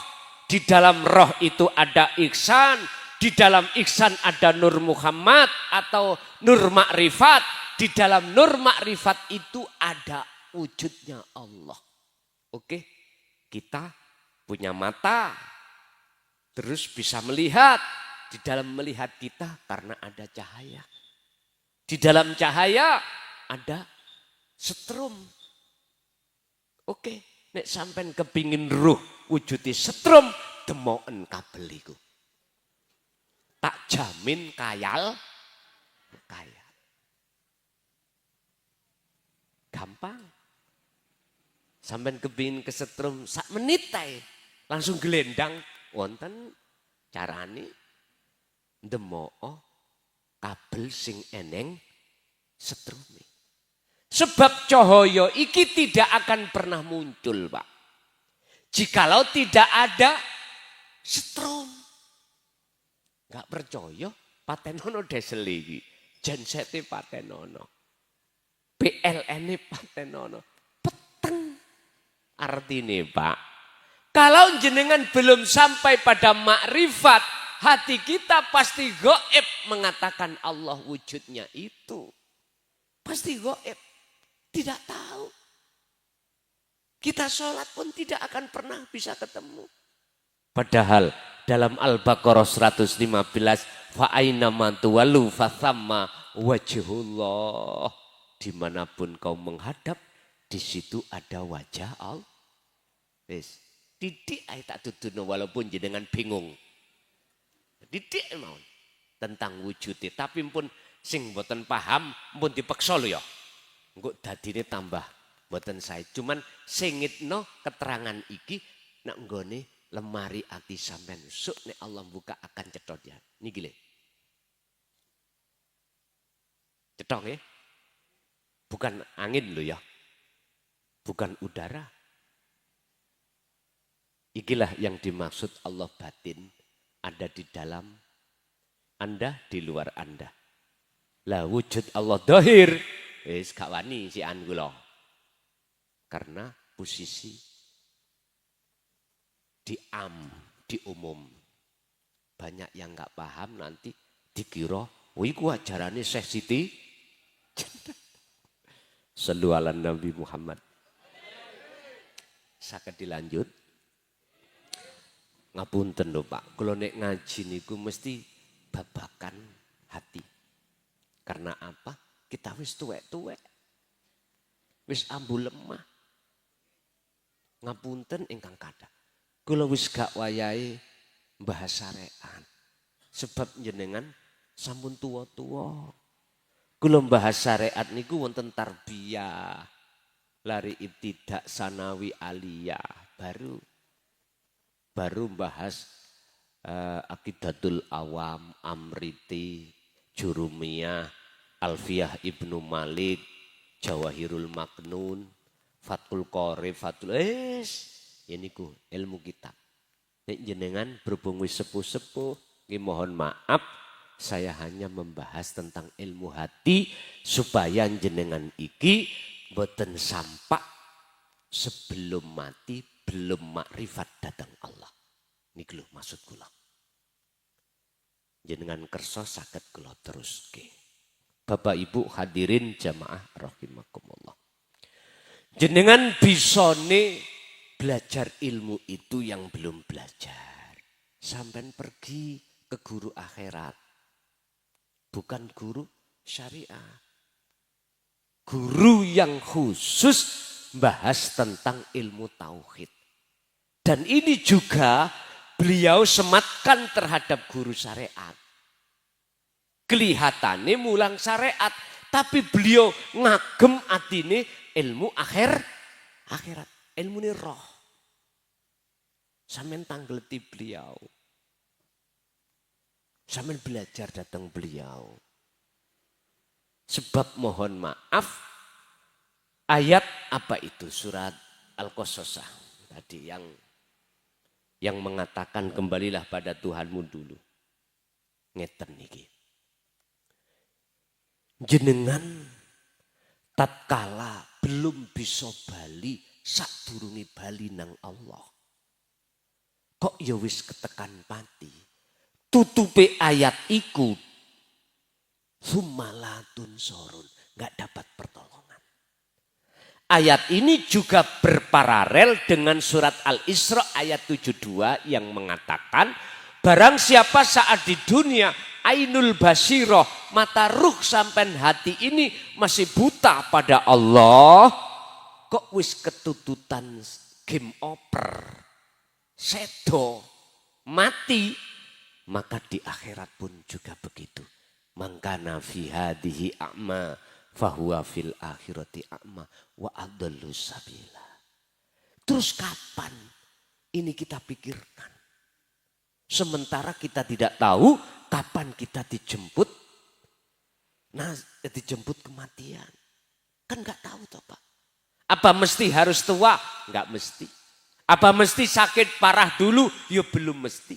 di dalam roh itu ada ihsan, di dalam ihsan ada nur Muhammad atau nur makrifat, di dalam nur makrifat itu ada wujudnya Allah. Oke, kita punya mata, terus bisa melihat. Di dalam melihat kita karena ada cahaya. Di dalam cahaya ada setrum. Oke, nek sampean kepingin ruh wujudi setrum, demoken kabel iku. Tak jamin kaya. Gampang. Sampean kepingin kesetrum sak menit ae langsung gelendang wonten carane ndemok kabel sing eneng setrume. Sebab cahaya iki tidak akan pernah muncul, Pak. Jikalau tidak ada setrum. Enggak percaya patenono desel iki. Gensete patenono. PLN patenono. Peteng. Artine, Pak, kalau jenengan belum sampai pada makrifat, hati kita pasti gaib mengatakan Allah wujudnya itu. Pasti gaib. Tidak tahu. Kita sholat pun tidak akan pernah bisa ketemu. Padahal dalam Al-Baqarah 115, fa'aina man tuwallu fathamma wajhullah. Dimanapun kau menghadap, di situ ada wajah Allah. Wis, didik ae tak duduno walaupun jenengan bingung. Didik mau tentang wujudnya, tapi pun sing mboten paham pun dipeksa lho ya. Engko dadine tambah mboten sae. Cuman singitno keterangan iki nak nggone lemari ati sampean. Sok nek Allah buka akan cethok ya. Niki lho. Cethok ya. Bukan angin lho ya. Bukan udara. Ikilah yang dimaksud Allah batin. Ada di dalam Anda, di luar Anda. Lah wujud Allah dohir. Wis gak wani si kula. Karena posisi di umum. Banyak yang gak paham nanti dikira, wih ku ajarannya Syekh Siti. Shallu ala Nabi Muhammad. Saged dilanjut. Ngapunten lho Pak, kalau nek ngaji niku mesti babakan hati. Karena apa? Kita wis tuwek-tuwek. Wis ambu lemah. Ngapunten ingkang kathah. Kula wis gak wayahe mbahas syariat. Sebab jenengan sampun tuwa-tuwa. Kula mbahas syariat niku wonten tarbiyah. Lari ibtidak sanawi aliyah baru bahas Aqidatul Awam, Amriti, Jurumiyah, Alfiyah Ibnu Malik, Jawahirul Maknun, Fathul Qorib, ini ku ilmu kitab. Nek jenengan berhubung wis sepuh-sepuh, mohon maaf saya hanya membahas tentang ilmu hati supaya jenengan iki boten sampak sebelum mati belum makrifat datang Allah. Niki lho maksud kula. Jenengan kersa saged kula teruske. Bapak Ibu hadirin jamaah rahimakumullah. Jenengan bisane belajar ilmu itu yang belum belajar. Sampai pergi ke guru akhirat. Bukan guru syariah. Guru yang khusus bahas tentang ilmu tauhid. Dan ini juga beliau sematkan terhadap guru syariat. Kelihatannya mulang syariat, tapi beliau ngagem atine ilmu akhirat, ilmu ini roh. Sampeyan tanggleti beliau. Sampeyan belajar datang beliau. Sebab mohon maaf, ayat apa itu surat Al-Qasasah tadi yang mengatakan kembalilah pada Tuhanmu dulu. Ngeten niki. Jenengan tatkala belum bisa bali sadurunge bali nang Allah. Kok ya wis ketekan pati. Tutupe ayat iku sumalatun sorun, nggak dapat pertolongan. Ayat ini juga berparalel dengan surat Al-Isra ayat 72 yang mengatakan barang siapa saat di dunia ainul basiroh, mata ruh sampai hati ini masih buta pada Allah, kok wis ketututan game over, sedo, mati, maka di akhirat pun juga begitu. Mangkana fi hadihi a'ma fahuwa fil akhirati a'ma wa adallu sabila. Terus kapan ini kita pikirkan? Sementara kita tidak tahu kapan kita dijemput. Nah, dijemput kematian. Kan nggak tahu toh Pak. Apa mesti harus tua? Nggak mesti. Apa mesti sakit parah dulu? Ya belum mesti.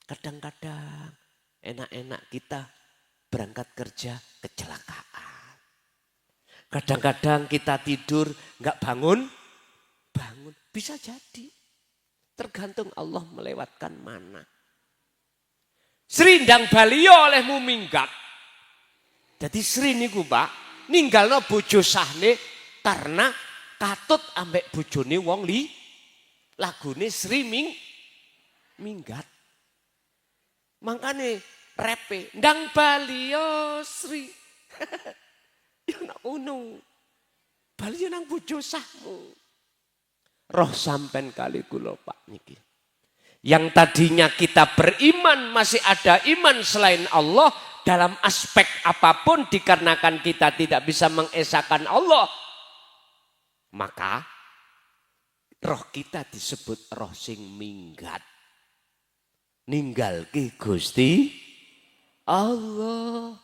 Kadang-kadang enak-enak kita berangkat kerja kecelakaan. Kadang-kadang kita tidur nggak bangun. Bisa jadi. Tergantung Allah melewatkan mana. Srindang Balio olehmu minggat. Jadi Sri niku Pak, ninggalno bojo sahne karena katut ambek bojone wong li. Lagune Sri minggat. Makane repe ndang Balio Sri. Ya nak ngono. Balio nang bojo sahmu. Roh sampen kali kula Pak niki. Yang tadinya kita beriman masih ada iman selain Allah dalam aspek apapun dikarenakan kita tidak bisa mengesahkan Allah. Maka roh kita disebut roh sing minggat. Ninggalke Gusti Allah.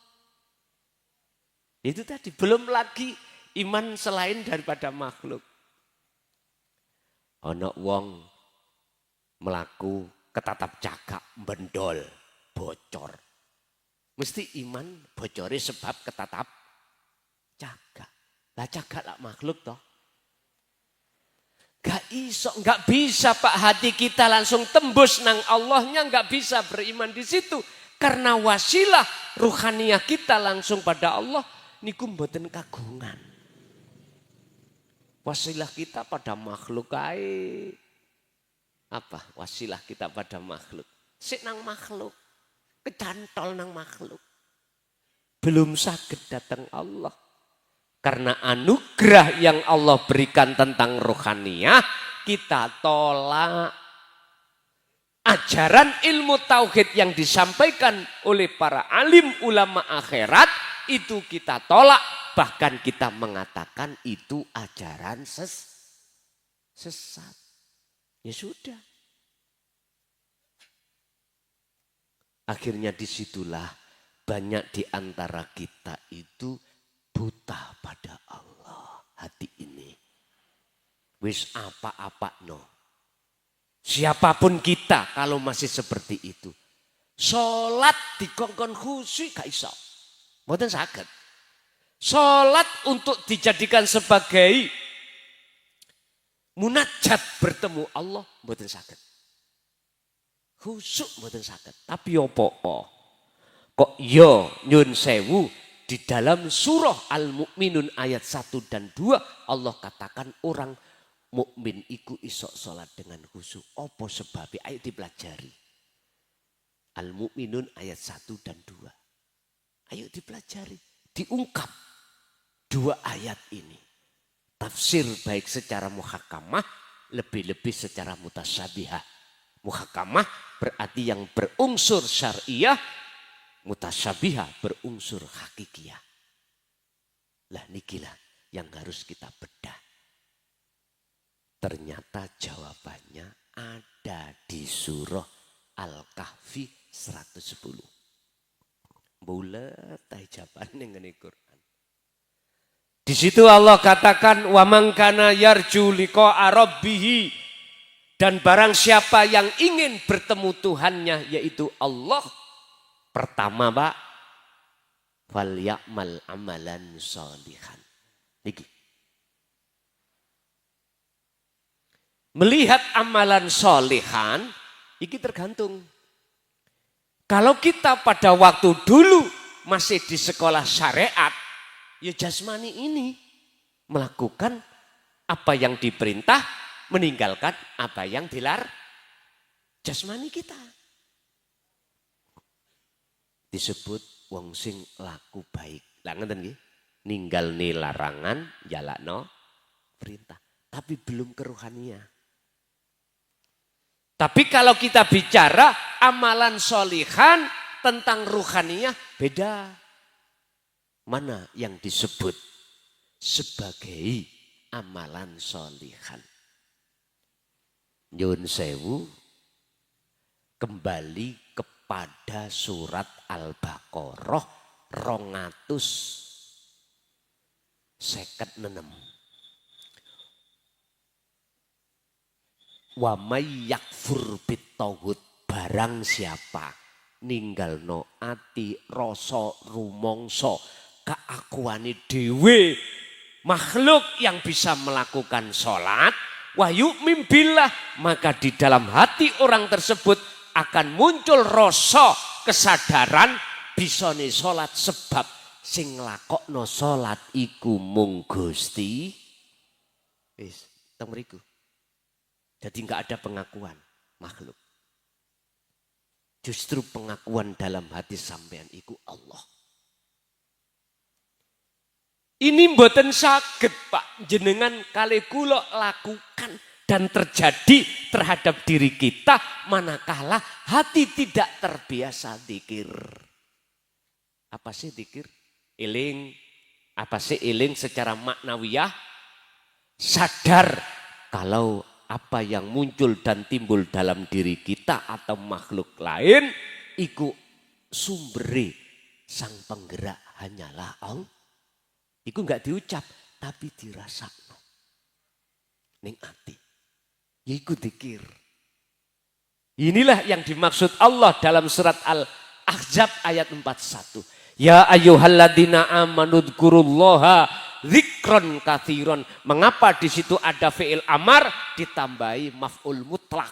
Itu tadi belum lagi iman selain daripada makhluk. Ana wong melaku ketatap cagak bendol bocor. Mesti iman bocore sebab ketatap cagak. Lah cagak lah makhluk toh. Gak bisa Pak hati kita langsung tembus nang Allahnya, gak bisa beriman di situ. Karena wasilah ruhaniyah kita langsung pada Allah niku mboten kagungan. Wasilah kita pada makhluk ae. Apa wasilah kita pada makhluk? Sik nang makhluk, kecantol nang makhluk. Belum saged datang Allah. Karena anugerah yang Allah berikan tentang rohaniyah, kita tolak. Ajaran ilmu tauhid yang disampaikan oleh para alim ulama akhirat, itu kita tolak. Bahkan kita mengatakan itu ajaran sesat. Ya sudah. Akhirnya disitulah banyak di antara kita itu buta pada Allah hati ini. Wis apa-apa no. Siapapun kita kalau masih seperti itu. Sholat dikongkon khusyuk gak iso. Mboten saged. Sholat untuk dijadikan sebagai munajat bertemu Allah mboten saged. Khusyuk mboten saged. Tapi opo kok yo nyun sewu di dalam surah Al-Mu'minun ayat 1 dan 2 Allah katakan orang mukmin iku iso sholat dengan khusyuk. Opo sebabnya? Ayo dipelajari. Al-Mu'minun ayat 1 dan 2. Ayo dipelajari, diungkap dua ayat ini. Tafsir baik secara muhakamah, lebih-lebih secara mutasyabihah. Muhakamah berarti yang berunsur syariah, mutasyabihah berunsur hakikiyah. Lah nikilah yang harus kita bedah. Ternyata jawabannya ada di surah Al-Kahfi 110. Bulat jawabannya ngene Quran. Di situ Allah katakan wa man kana yarju liqa'a rabbih, dan barang siapa yang ingin bertemu Tuhannya yaitu Allah, pertama Pak, fal ya'mal amalan sholihan. Niki. Melihat amalan sholihan iki tergantung. Kalau kita pada waktu dulu masih di sekolah syariat, ya jasmani ini melakukan apa yang diperintah, meninggalkan apa yang dilarang. Jasmani kita disebut wong sing laku baik. Lah ngeten nggih, ninggalne larangan, jalakno perintah, tapi belum keruhanian. Tapi kalau kita bicara amalan sholihan tentang ruhaniyah, beda. Mana yang disebut sebagai amalan sholihan? Nyun sewu, kembali kepada surat Al-Baqarah 256. Wa may yakfur bitauhid, barang siapa ninggalno ati rasa rumangsa keakuane dhewe makhluk yang bisa melakukan sholat, wa yu'min billah, maka di dalam hati orang tersebut akan muncul rasa kesadaran bisane sholat, sebab sing nglakokno sholat iku mung Gusti. Wis teng mriku. Jadi enggak ada pengakuan makhluk. Justru pengakuan dalam hati sampean iku Allah. Ini mboten saged Pak jenengan kali kula lakukan dan terjadi terhadap diri kita manakala hati tidak terbiasa zikir. Apa sih zikir? Eling. Apa sih eling secara maknawiyah? Sadar kalau apa yang muncul dan timbul dalam diri kita atau makhluk lain iku sumbere sang penggerak hanyalah Allah. Iku enggak diucap tapi dirasakno ning ati. Iku dzikir. Inilah yang dimaksud Allah dalam surat Al-Ahzab ayat 41. Ya ayyuhalladzina amanu dzkurullaha dzikron katsiron. Mengapa di situ ada fi'il amar ditambahi maf'ul mutlak?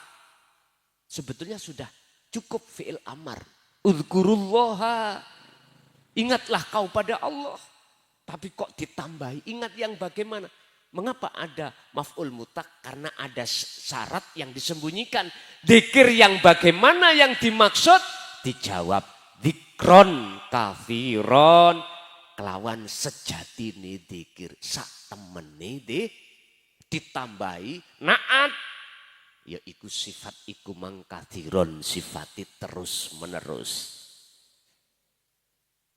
Sebetulnya sudah cukup fi'il amar. Udzkurullaha. Ingatlah kau pada Allah. Tapi kok ditambahi? Ingat yang bagaimana? Mengapa ada maf'ul mutlak? Karena ada syarat yang disembunyikan. Dzikir yang bagaimana yang dimaksud? Dijawab dzikron katsiron. Kelawan sejati nih dzikir sak temene ditambahi naat, yaitu sifat iku mangkathiron, sifati terus menerus.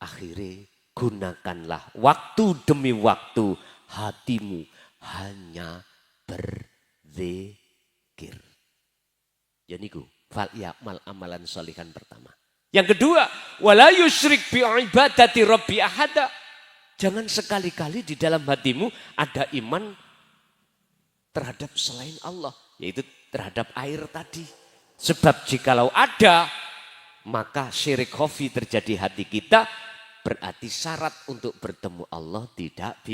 Akhirnya gunakanlah waktu demi waktu hatimu hanya berzikir. Janiku fal ya'mal amalan sholihan pertama. Yang kedua, wala yusyrik bi ibadati rabbi ahada. Jangan sekali-kali di dalam hatimu ada iman terhadap selain Allah, yaitu terhadap air tadi. Sebab jikalau ada, maka syirik khafi terjadi hati kita, berarti syarat untuk bertemu Allah tidak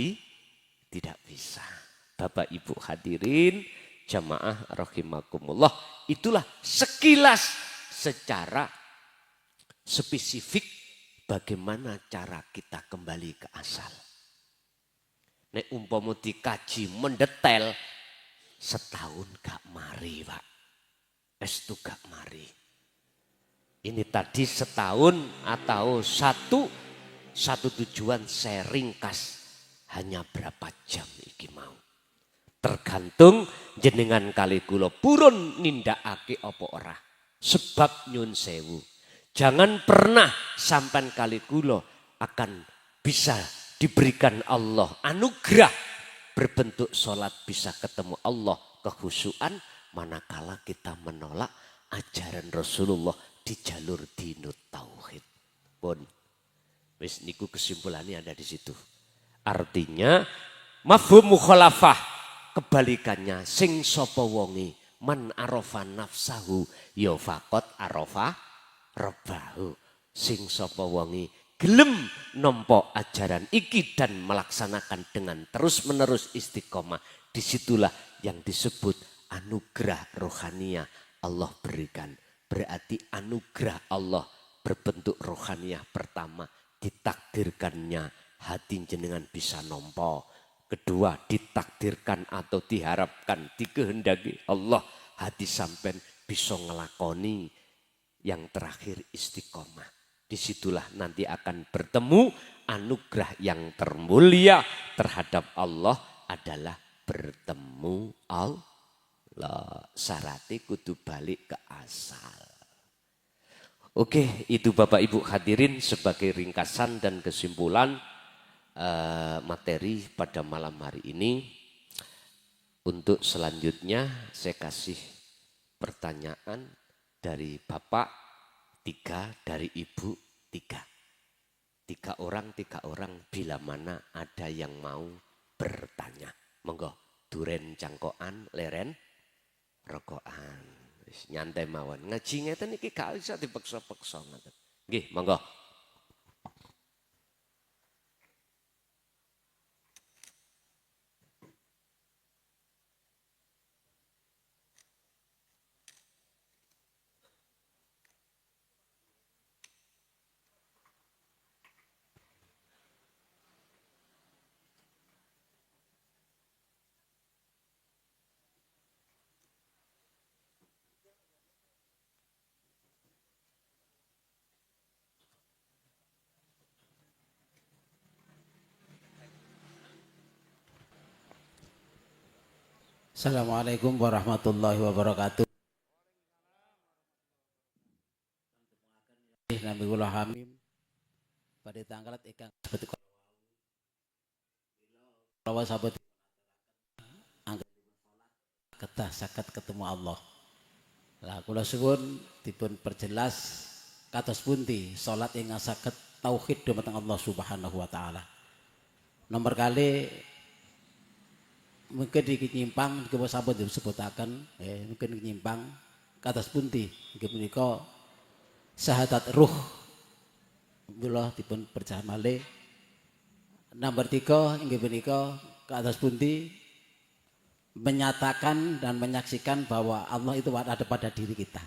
bisa. Bapak Ibu hadirin, jamaah rahimakumullah, itulah sekilas secara spesifik bagaimana cara kita kembali ke asal. Nek umpama dikaji mendetail setahun gak mari Pak. Estu gak mari. Ini tadi setahun atau satu tujuan saya ringkas hanya berapa jam iki mau. Tergantung jenengan kali kula purun nindakake apa ora. Sebab nyun sewu. Jangan pernah sampan kali kula akan bisa diberikan Allah anugerah berbentuk sholat bisa ketemu Allah kekhusyuan manakala kita menolak ajaran Rasulullah di jalur dinut tauhid. Pun wis niku kesimpulannya ada di situ. Artinya mafhum mukhalafah kebalikannya sing sapa wonge man arafa nafsahu ya faqat arafa rabbahu. Sing sapa wonge gelem nampa ajaran iki dan melaksanakan dengan terus-menerus istiqomah, disitulah yang disebut anugerah rohaniah Allah berikan. Berarti anugerah Allah berbentuk rohaniah pertama ditakdirkannya hati jenengan bisa nompo. Kedua ditakdirkan atau diharapkan dikehendaki Allah hati sampean bisa ngelakoni. Yang terakhir istiqomah. Disitulah nanti akan bertemu anugerah yang termulia terhadap Allah adalah bertemu Allah. Syaratnya kudu balik ke asal. Oke, itu Bapak Ibu hadirin sebagai ringkasan dan kesimpulan materi pada malam hari ini. Untuk selanjutnya saya kasih pertanyaan dari Bapak 3, dari Ibu 3. 3 orang bila mana ada yang mau bertanya. Monggo duren cangkokan leren rokokan. Nyantai mawon. Ngaji ngeten iki gak bisa dipaksa-paksa ngoten. Nggih, monggo. Assalamualaikum warahmatullahi wabarakatuh. Nabi kula hamim pada tanggal ikan seperti kalau sahabat angkat ketah sakat ketemu Allah. Lah kula suwun dipun perjelas kados pundi salat ingkang saged tauhid dumateng Allah Subhanahu wa taala. Nomor kali mungkin nyimpang nggih sampun disebutaken mungkin nyimpang kados pundi nggih menika syahadat ruh kula dipun percaya malih. Nomor 3 inggih menika kados pundi menyatakan dan menyaksikan bahwa Allah itu ada pada diri kita.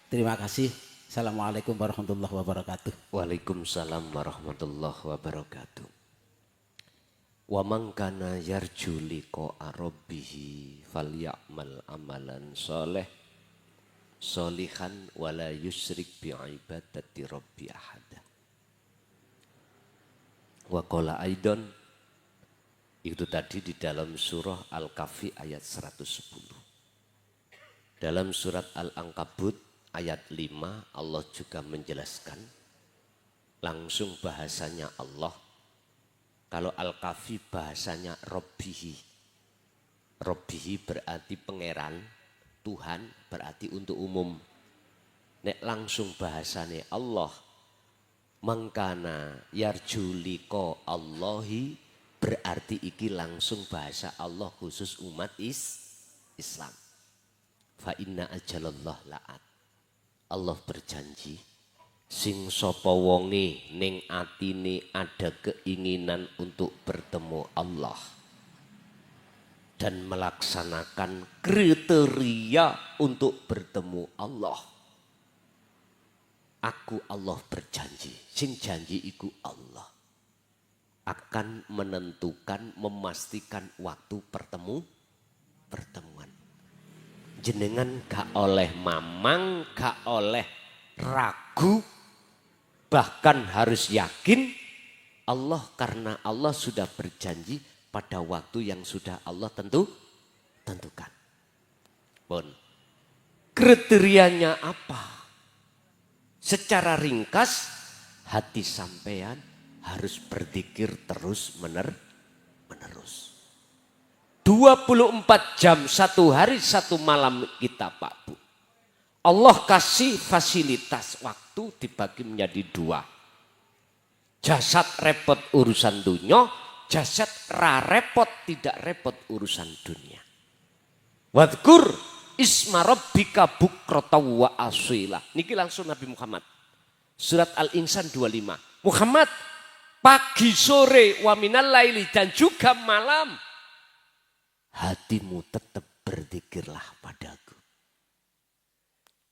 Terima kasih. Assalamualaikum warahmatullahi wabarakatuh. Waalaikumsalam warahmatullahi wabarakatuh. Wa man kana yarju liqa'a rabbih falyamal amalan sholih sholihan wala yusyrik bi ibadati rabbi ahada. Wa qala aidan itu tadi di dalam surah Al-Kahfi ayat 110. Dalam surat Al-Ankabut ayat 5 Allah juga menjelaskan langsung bahasanya Allah. Kalau Al-Kahfi bahasanya Robbihi. Robbihi berarti pangeran, Tuhan berarti untuk umum. Nek langsung bahasanya Allah. Mangkana yarju liqa Allahi berarti iki langsung bahasa Allah khusus umat Islam. Fa inna ajalallah la'at. Allah berjanji sing sapa wonge ning atine ada keinginan untuk bertemu Allah dan melaksanakan kriteria untuk bertemu Allah. Aku Allah berjanji, sing janji iku Allah akan menentukan memastikan waktu pertemuan. Jenengan gak oleh mamang, gak oleh ragu, bahkan harus yakin Allah, karena Allah sudah berjanji pada waktu yang sudah Allah tentukan. Bon. Kriterianya apa? Secara ringkas, hati sampean harus berzikir terus menerus. 24 jam, 1 hari 1 malam kita Pak Bu. Allah kasih fasilitas waktu dibagi menjadi 2. Jasad repot urusan dunia, jasad ra repot tidak repot urusan dunia. Wadkur isma rabbika bukrata wa asila. Niki langsung Nabi Muhammad. Surat Al-Insan 25. Muhammad, pagi, sore, wa minal laili, dan juga malam, hatimu tetap berzikirlah padaku.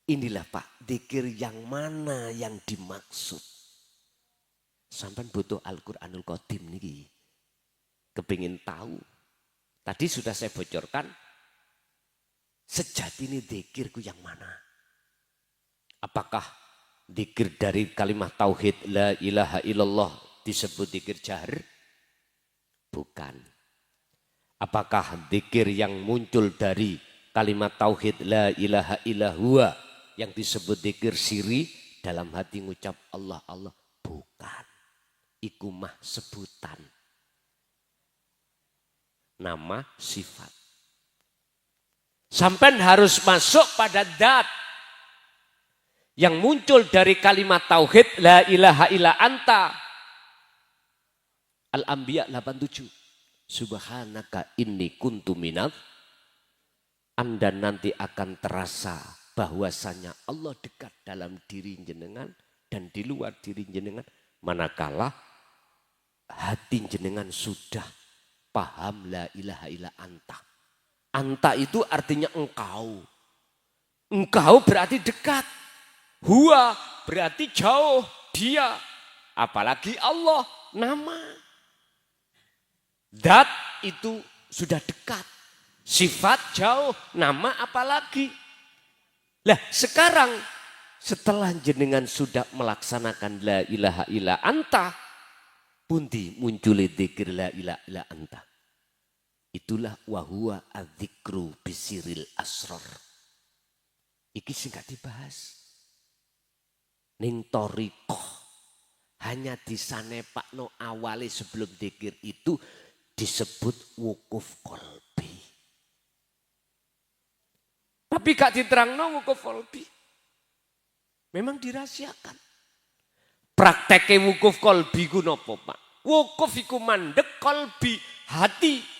Inilah Pak, zikir yang mana yang dimaksud? Sampai butuh Al-Quranul Qadim niki. Kepingin tahu. Tadi sudah saya bocorkan. Sejati ini zikirku yang mana? Apakah zikir dari kalimat tauhid la ilaha illallah disebut zikir jahar? Bukan. Apakah zikir yang muncul dari kalimat tauhid la ilaha illallah yang disebut zikir siri dalam hati ngucap Allah Allah? Bukan. Iku mah sebutan. Nama sifat. Sampai harus masuk pada dat yang muncul dari kalimat tauhid la ilaha illa anta. Al-Anbiya 87. Subhanaka inni kuntu minal. Anda nanti akan terasa bahwasanya Allah dekat dalam diri jenengan dan di luar diri jenengan, manakala hati jenengan sudah paham la ilaha illa anta. Anta itu artinya engkau. Engkau berarti dekat. Huwa berarti jauh, dia. Apalagi Allah, nama. Dat itu sudah dekat. Sifat jauh, nama apalagi. Lah sekarang setelah jenengan sudah melaksanakan la ilaha illa anta, pundi muncul dzikir la ilaha illa anta. Itulah wahuwa adzikru bisiril asror. Iki singkat dibahas. Ning torikoh hanya disanepakno awale sebelum dzikir itu disebut wukuf kolbi. Tapi gak diterangno wukuf kolbi. Memang dirahasiakan. Prakteknya wukuf kolbi ku nopo Pak? Wukuf iku mandek kolbi hati.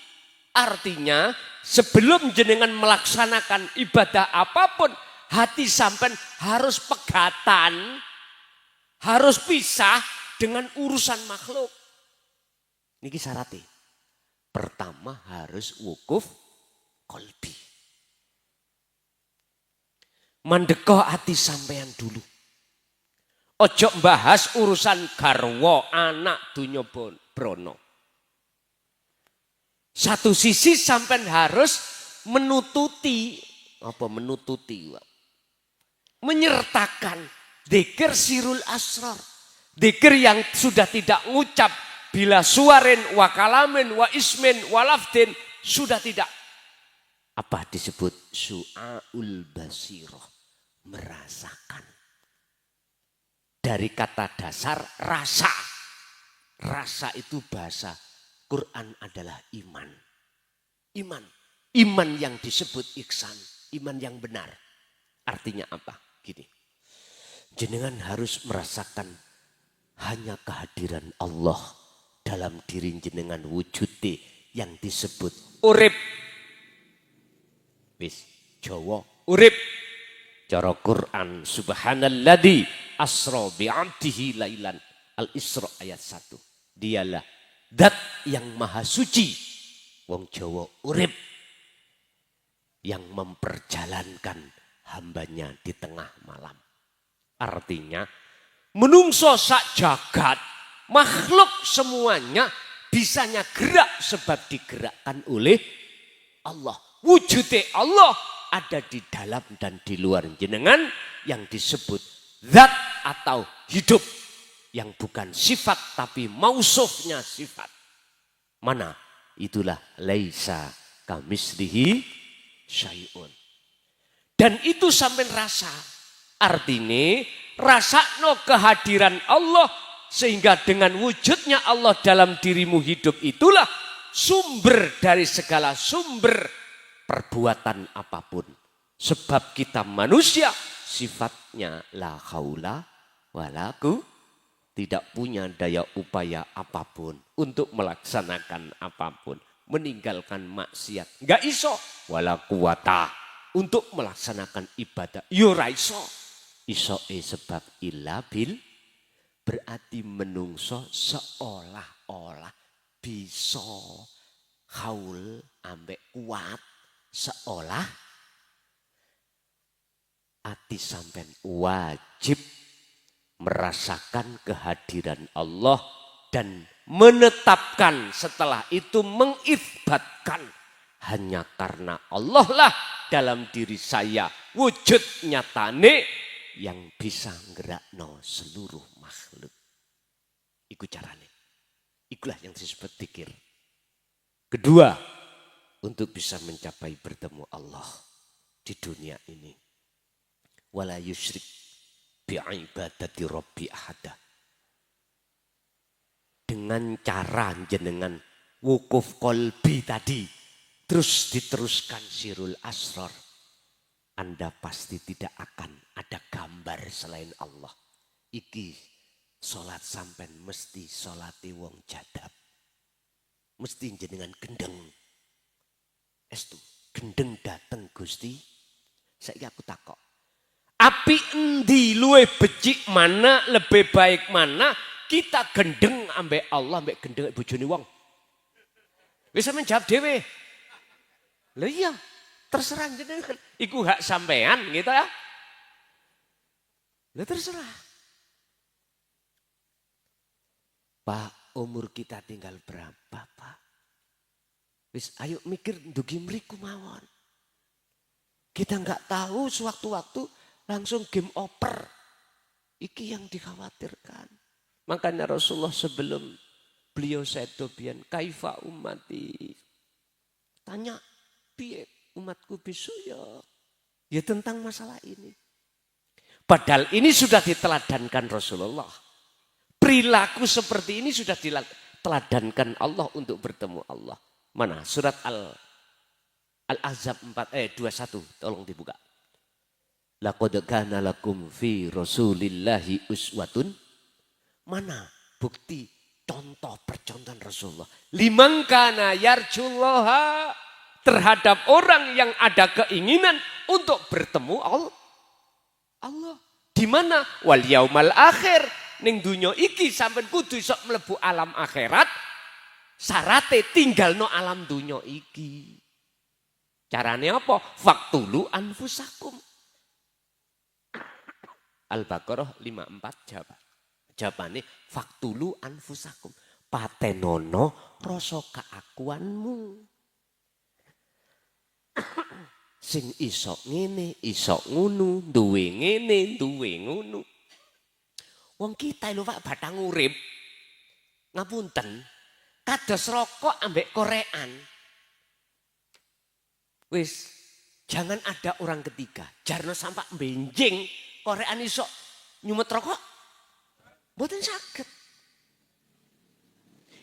Artinya sebelum jenengan melaksanakan ibadah apapun, hati sampean harus pegatan, harus pisah dengan urusan makhluk. Niki syaratnya. Pertama harus wukuf kolbi. Mandeko hati sampean dulu. Ojo bahas urusan garwa, anak, dunya brono. Satu sisi sampai harus menututi, menyertakan dzikir sirul asrar. Dzikir yang sudah tidak ngucap bila suarin wa kalamin wa ismin wa lafdin, sudah tidak. Apa disebut su'aul basiroh, merasakan. Dari kata dasar rasa. Rasa itu bahasa Quran adalah iman. Iman yang disebut ihsan, iman yang benar. Artinya apa? Gini. Jenengan harus merasakan hanya kehadiran Allah dalam diri jenengan wujudnya yang disebut urip. Wis Jawa urip. Cara Quran subhanalladzi asra bi'abdihi lailan. Al-Isra ayat 1. Dialah Dat yang maha suci, wong Jawa urip, yang memperjalankan hambanya di tengah malam. Artinya menungso sak jagat, makhluk semuanya bisanya gerak sebab digerakkan oleh Allah. Wujudnya Allah ada di dalam dan di luar jenengan yang disebut zat atau hidup yang bukan sifat tapi mausufnya sifat. Mana? Itulah laisa kamislihi syai'un. Dan itu sampai rasa. Artinya rasakno kehadiran Allah sehingga dengan wujudnya Allah dalam dirimu hidup itulah sumber dari segala sumber perbuatan apapun. Sebab kita manusia sifatnya la haula wala quwwata, tidak punya daya upaya apapun untuk melaksanakan apapun. Meninggalkan maksiat. Enggak iso. Wala quwata. Untuk melaksanakan ibadah. Yura iso. Iso sebab illa bil. Berarti menungso seolah-olah bisa haul ambek kuat. Seolah ati sampean wajib merasakan kehadiran Allah dan menetapkan setelah itu mengibatkan hanya karena Allah lah dalam diri saya wujud nyatane yang bisa ngerakno seluruh makhluk. Iku carane. Ikulah yang disebut dzikir. Kedua, untuk bisa mencapai bertemu Allah di dunia ini. Wala yusyrik bi'ibadati rabbi ahada. Dengan cara jenengan wukuf kolbi tadi terus diteruskan sirul asrar, Anda pasti tidak akan ada gambar selain Allah. Iki salat sampean mesti salate wong jadab. Mesti jenengan gendeng. Estu gendeng dateng Gusti. Saiki aku takok. Api endi luwih becik mana, lebih baik mana? Kita gendeng ambek Allah, ambek gendeng bojone wong. Wis sampean jawab dhewe. Lah iya, terserah jenengan. Iku hak sampean gitu ya. Lah terserah. Pak, umur kita tinggal berapa, Pak? Wis ayo mikir ndugi mriku mawon. Kita enggak tahu sewaktu-waktu langsung game over. Iki yang dikhawatirkan. Makanya Rasulullah sebelum beliau sedo biyen kaifa ummati. Tanya, piye umatku besok ya? Ya tentang masalah ini. Padahal ini sudah diteladankan Rasulullah. Perilaku seperti ini sudah diteladankan Allah untuk bertemu Allah. Mana? Surat Al-Ahzab 21. Tolong dibuka. Laqad kana lakum fi Rasulillahi uswatun. Mana bukti contoh percontohan Rasulullah? Liman kana yarjullaha, terhadap orang yang ada keinginan untuk bertemu Allah. Di mana? Wal yaumal akhir, ning dunya iki sampean kudu iso mlebu alam akhirat. Syarate tinggalno alam dunya iki. Carane apa? Faktulu anfusakum. Al-Baqarah 54 jawab. Jawabane faktulu anfusakum. Patenono rasa keakuanmu. Sing iso ngene, iso ngunu, duwe ngene, duwe ngunu. Wong kita lho Pak batang urip. Ngapunten, kados rokok ambek korean. Wis, jangan ada orang ketiga. Jarno sampai benjing korean iso nyumet rokok. Mboten saged.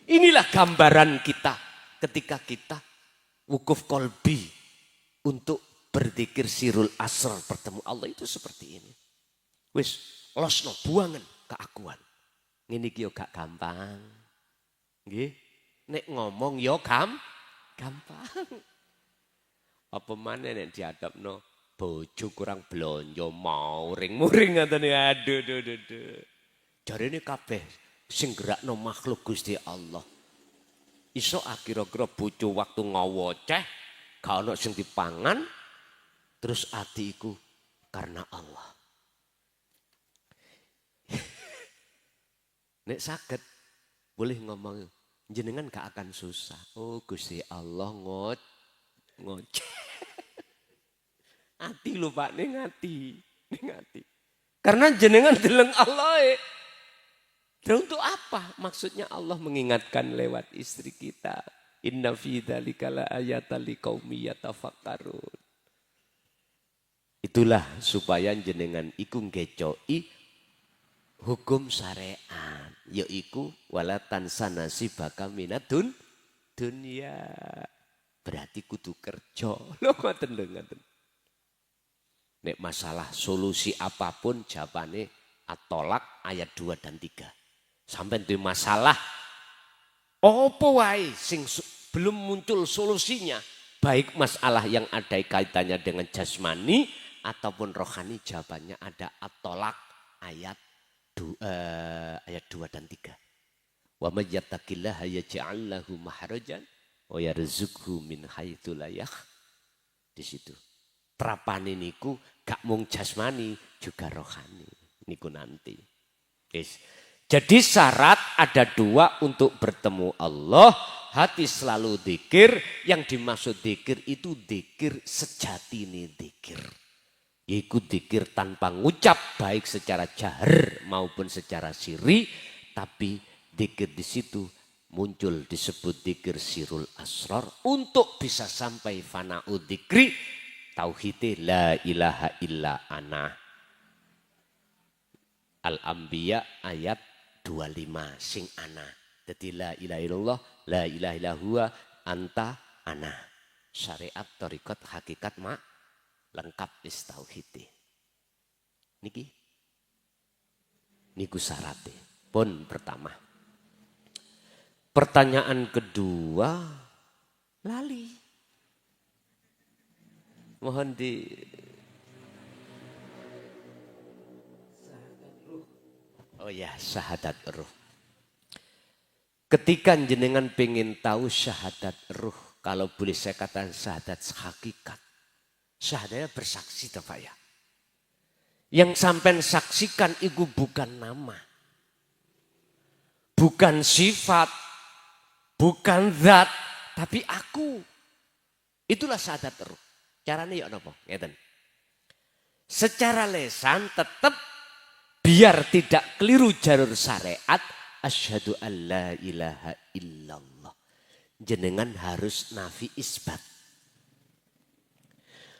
Inilah gambaran kita ketika kita wukuf kolbi untuk berzikir sirul asrar bertemu Allah itu seperti ini. Wis losno buangan keakuan. Ngene iki yo gak gampang. Nggih. Nek ngomong yo gampang. Apa maneh nek diadapno bojo kurang blonjo mauring-muring ngatane aduh. Jarene kabeh sing gerakno makhluk Gusti Allah. Iso kira-kira bojo waktu ngawoceh gak ono sing dipangan terus ati iku karena Allah. Nek saged boleh ngomong jenengan gak akan susah. Oh Gusti Allah ngoceh. Ati lho Pak ning ati. Karena jenengan deleng Allah. Dan untuk apa? Maksudnya Allah mengingatkan lewat istri kita. Inna fi dzalika la ayatan liqaumi yatafakkarun. Itulah supaya jenengan iku ngecoi hukum syariat. Yaiku wala tansa nasibaka minadun dunia. Berarti kudu kerja. Lho ngoten lho ngoten. Nek masalah solusi apapun jawabane At-Tolak ayat 2 dan 3. Sampai di masalah apa wae sing belum muncul solusinya, baik masalah yang ada kaitannya dengan jasmani ataupun rohani, jawabannya ada At-Tolak ayat 2 dan 3. Wa may yattaqillaha yaj'al lahu mahrajan wa yarzuqhu min haitsu la yahtasib. Di situ. Terapane niku gak mung jasmani juga rohani. Niku nanti. Yes. Jadi syarat ada 2 untuk bertemu Allah. Hati selalu dzikir. Yang dimaksud dzikir itu dzikir sejati ini dzikir. Yaitu dzikir tanpa ngucap baik secara jahar maupun secara siri. Tapi dzikir di situ muncul disebut dzikir sirul asrar. Untuk bisa sampai fana'u dzikri. Tauhid la ilaha illa ana. Al-Anbiya ayat 25 sing ana. Jadi la ilaha illallah, la ilaha illa huwa, anta ana. Syariat thariqat hakikat mak lengkap is tauhid. Niki niku syaratnya. Pun pertama. Pertanyaan kedua lali. Mohon di oh ya, syahadat ruh. Ketika jenengan pengen tahu syahadat ruh, kalau boleh saya katakan syahadat hakikat. Syahadatnya bersaksi toh Pak ya. Yang sampai saksikan itu bukan nama. Bukan sifat. Bukan zat. Tapi aku. Itulah syahadat ruh. Caranya ya napa? Ngeten. Secara lesan tetap biar tidak keliru jalur syariat, asyhadu alla ilaha illallah. Jenengan harus nafi isbat.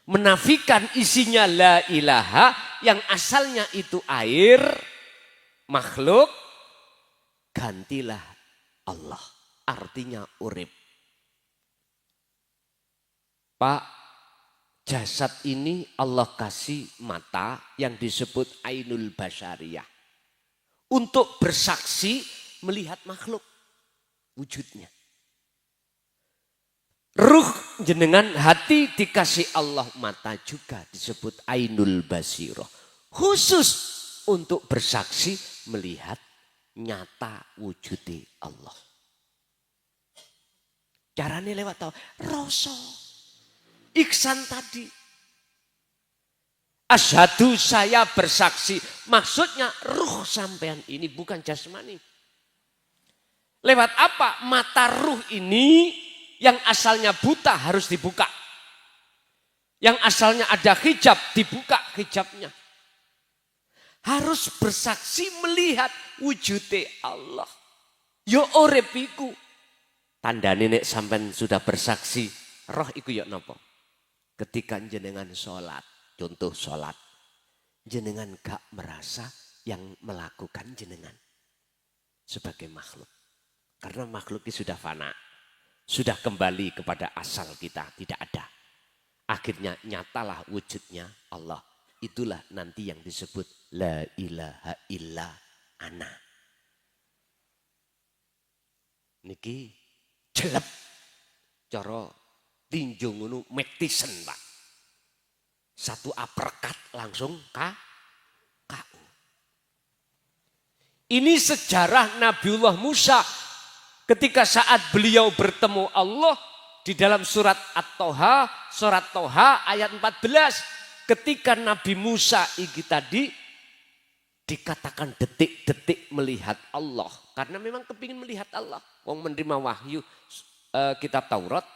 Menafikan isinya la ilaha yang asalnya itu air, makhluk, gantilah Allah. Artinya urip. Pak, jasad ini Allah kasih mata yang disebut ainul basyariyah. Untuk bersaksi melihat makhluk wujudnya. Ruh jenengan hati dikasih Allah mata juga disebut ainul basirah. Khusus untuk bersaksi melihat nyata wujudnya Allah. Caranya lewat tahu rasa. Iksan tadi. Asyhadu saya bersaksi. Maksudnya ruh sampean ini bukan jasmani. Lewat apa? Mata ruh ini yang asalnya buta harus dibuka. Yang asalnya ada hijab dibuka hijabnya. Harus bersaksi melihat wujudnya Allah. Yo orepiku. Tanda nenek sampean sudah bersaksi. Roh iku yo nopo. Ketika jenengan sholat, contoh sholat, jenengan gak merasa yang melakukan jenengan sebagai makhluk. Karena makhluk ini sudah fana, sudah kembali kepada asal kita, tidak ada. Akhirnya nyatalah wujudnya Allah. Itulah nanti yang disebut la ilaha illa ana. Niki jelep coro tinju ngono mektisen Pak. Satu uppercut langsung KO. Ini sejarah Nabiullah Musa ketika saat beliau bertemu Allah di dalam surat At-Toha, surat Toha ayat 14. Ketika Nabi Musa ini tadi dikatakan detik-detik melihat Allah. Karena memang kepingin melihat Allah. Wong menerima wahyu kitab Taurat.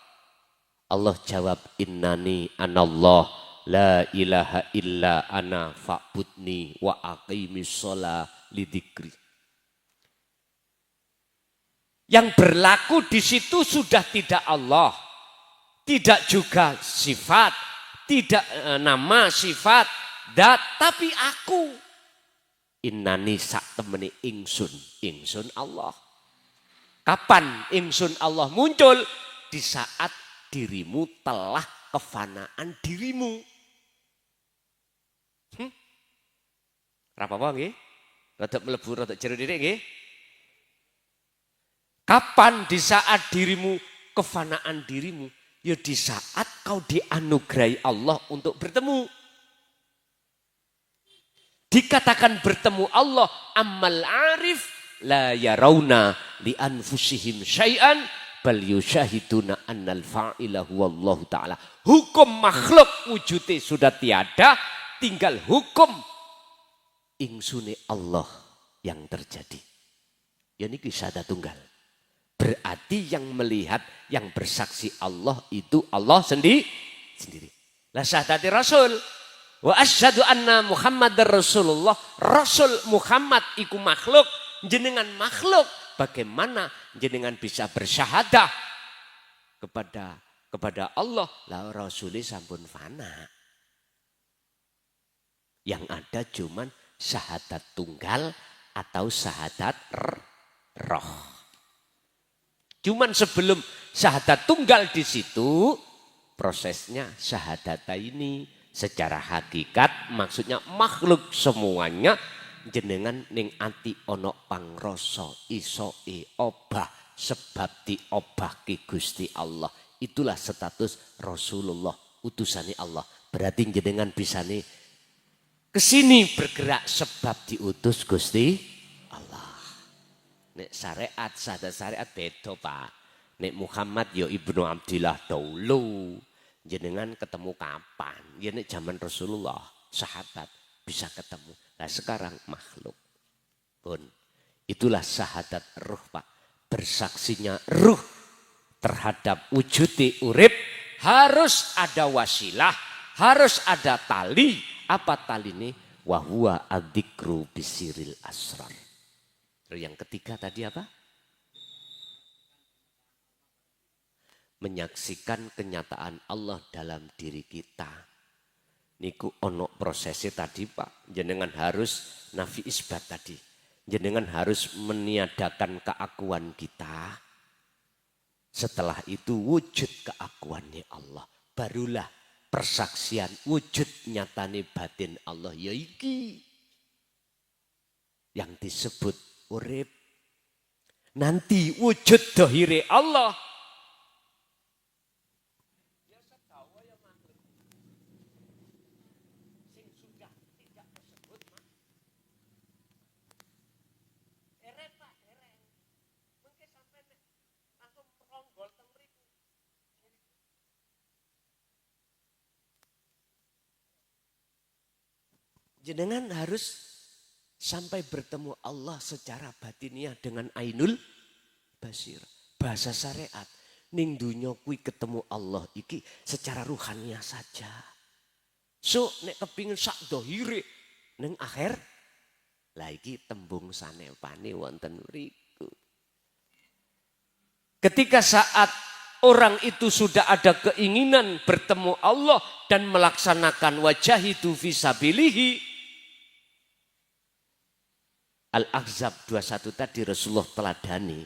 Allah jawab innani anallah la ilaha illa ana fa'budni wa aqimis sholah lidzikri. Yang berlaku di situ sudah tidak Allah, tidak juga sifat, tidak nama sifat, dat, tapi aku. Innani sak temeni ingsun, ingsun Allah. Kapan ingsun Allah muncul? Di saat dirimu telah kefanaan dirimu. Apa nggih? Rada mlebu rada jero diri nggih. Kapan di saat dirimu kefanaan dirimu? Ya di saat kau dianugerahi Allah untuk bertemu. Dikatakan bertemu Allah, ammal arif la yarawna li anfusihim syai'an bal yusyahiduna annal fa'ila huwallahu ta'ala. Hukum makhluk wujudnya sudah tiada, tinggal hukum ingsune Allah yang terjadi. Ya ini kisah tunggal. Berarti yang melihat, yang bersaksi Allah itu Allah sendiri. La syahadati Rasul. Wa asyhadu anna Muhammadar Rasulullah. Rasul Muhammad iku makhluk, jenengan makhluk. Bagaimana jenengan bisa bersyahadah kepada Allah? La Rasulih sampun fana. Yang ada cuman syahadat tunggal atau syahadat roh. Cuman sebelum syahadat tunggal di situ prosesnya syahadata ini secara hakikat maksudnya makhluk semuanya jenengan ning ati ono pangrasa iso obah sebab diobah ki Gusti Allah. Itulah status Rasulullah utusane Allah. Berarti jenengan bisa nih kesini bergerak sebab diutus Gusti nek syariat, syahadat syariat beda Pak. Nek Muhammad ya Ibnu Abdillah dahulu. Jenengan ketemu kapan? Ya nek zaman Rasulullah, sahabat bisa ketemu. Nah sekarang makhluk. Pun itulah syahadat ruh Pak. Bersaksinya ruh terhadap wujudi urip harus ada wasilah, harus ada tali. Apa tali ini? Wa huwa adzikru bisiril asrar. Yang ketiga tadi apa? Menyaksikan kenyataan Allah dalam diri kita. Niku ono prosesnya tadi Pak. Jenengan harus nafi isbat tadi. Jenengan harus meniadakan keakuan kita. Setelah itu wujud keakuannya Allah. Barulah persaksian wujud nyatane batin Allah. Ya iki. Yang disebut urip. Nanti wujud dohire Allah. Sing sudah tidak tersebut mah. Pak, mungkin sampai langsung ronggol teng mriku. Jenengan harus sampai bertemu Allah secara batiniah dengan ainul basir. Bahasa syariat. Ning dunya kuwi ketemu Allah iki secara ruhania saja. So nek kepingin sak dohire ning akhir lah iki tembung sanepane wonten mriku. Ketika saat orang itu sudah ada keinginan bertemu Allah dan melaksanakan wajahidu fisabilihi. Al-Ahzab 21 tadi Rasulullah teladani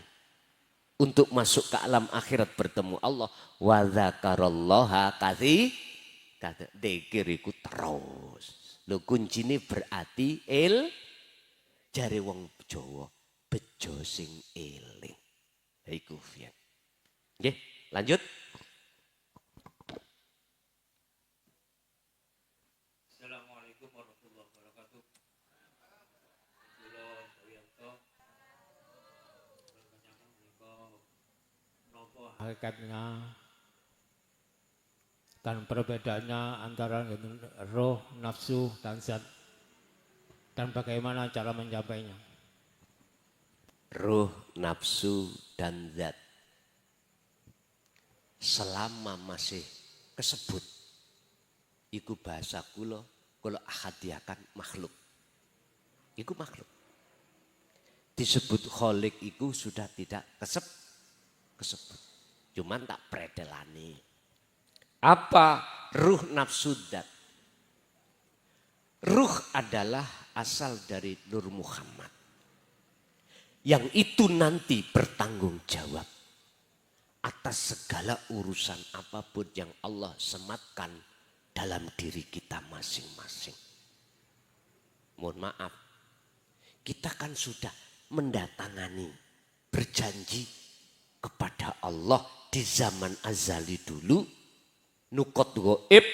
untuk masuk ke alam akhirat bertemu Allah. Wa dzakarallaha dzikiriku terus. Lho kuncine berarti jare wong Jawa bejo sing eling. Ha iku fian. Nggih, lanjut. Assalamualaikum warahmatullahi wabarakatuh. Hakikatnya dan perbedaannya antara roh, nafsu, dan zat dan bagaimana cara mencapainya. Roh, nafsu, dan zat selama masih kesebut iku bahasa kula ahadiakan makhluk. Iku makhluk. Disebut kholik iku sudah tidak kesebut. Cuman tak predelani. Apa ruh nafsu dat? Ruh adalah asal dari Nur Muhammad. Yang itu nanti bertanggung jawab atas segala urusan apapun yang Allah sematkan dalam diri kita masing-masing. Mohon maaf, kita kan sudah mendatangani, berjanji kepada Allah di zaman azali dulu, nukot goib,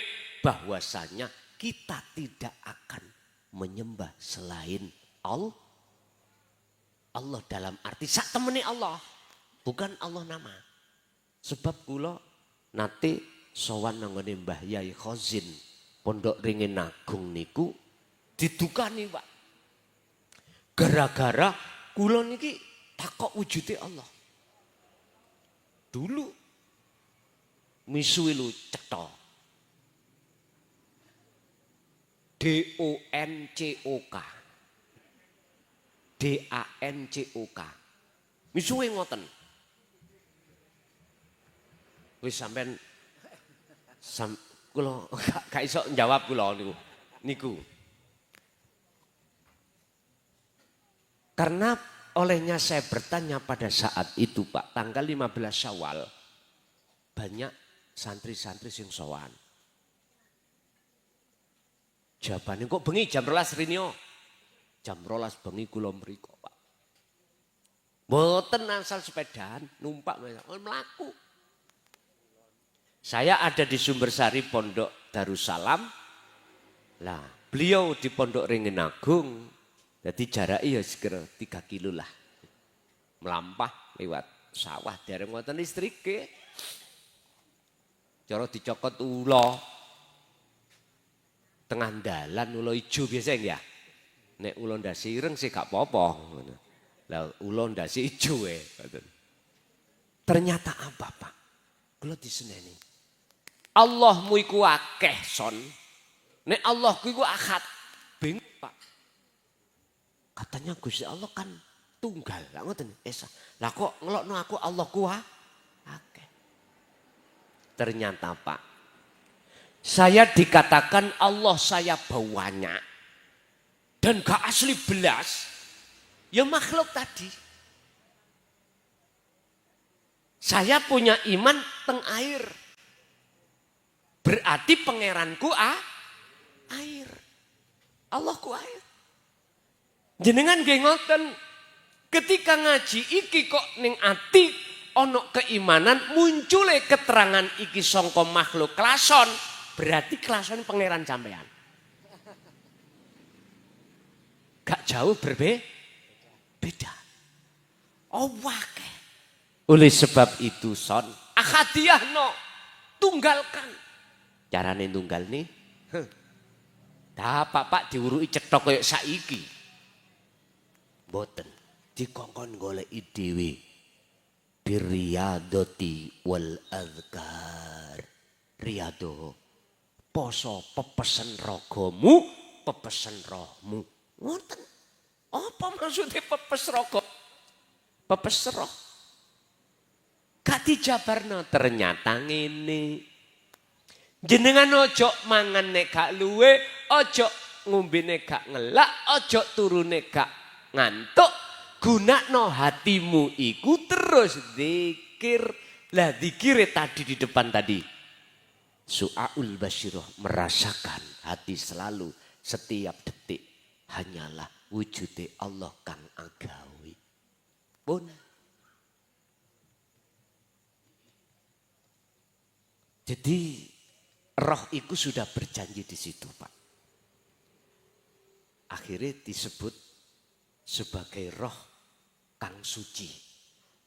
bahwasanya kita tidak akan menyembah selain Allah. Allah dalam arti sak temeni Allah, bukan Allah nama. Sebab kula nate sowan nanggone Mbah Yai Khozin Pondok Ringin Agung niku didukani, Pak. Gara-gara kula niki takok wujude Allah. Dulu misuwi lu cetha. DONCOK. DANCOK. Misuwi ngoten. Wis sampean kula gak iso njawab kula niku. Karena olehnya saya bertanya pada saat itu Pak, tanggal 15 Syawal, banyak santri-santri sing sowan. Jawabannya kok bengi jam 12 rinyo? Jam 12 bengi kula mriko Pak. Mboten asal sepedaan, numpak mlaku. Saya ada di Sumbersari Pondok Darussalam. Lah, beliau di Pondok Ringin Agung. Jadi jaraknya ya sekitar 3 kilo lah. Melampah lewat sawah dereng wonten listrike. Cara dicokot ula. Tengah dalan ula ijo biasa ya. Nek ula ndasi ireng sih gak apa-apa. Lah ula ndasi ijo Ternyata apa, Pak? Kula diseneni. Allahmu iku akeh son. Nek Allahku iku ahad. Bingung, Pak. Katanya Gusti Allah kan tunggal. Lah ngoten esa. Lah kok ngelokno aku Allah kuah? Akeh. Ternyata Pak, saya dikatakan Allah saya banyak dan gak asli belas. Ya makhluk tadi. Saya punya iman teng air. Berarti pangeranku air. Allahku air. Jenengan nggih ngoten, ketika ngaji iki kok ning ati ana keimanan muncule keterangan iki sangka makhluk klason, berarti klason pangeran sampean. Gak jauh beda. Oh wakeh. Oleh sebab itu son, ahadiyahno, tunggalkan. Carane tunggal nih, Pak diuruki cetok koyo saiki. Boten dikongkon goleki dhewe biriyadati wal azkar. Riyado poso pepesen ragamu, pepesen rohmu. Ngoten. Apa maksudnya pepes raga? Pepes roh. Gak dijabarno ternyata ngene. Jenengan ojo mangan nek gak luwe, ojo ngombe nek gak ngelak, ojo turune gak ngantuk, gunakno hatimu iku terus zikir. Lah zikire tadi di depan tadi. Su'aul Basyiroh merasakan hati selalu setiap detik hanyalah wujude Allah kang agawi. Pun. Jadi roh iku sudah berjanji di situ, Pak. Akhirnya disebut sebagai roh kang suci.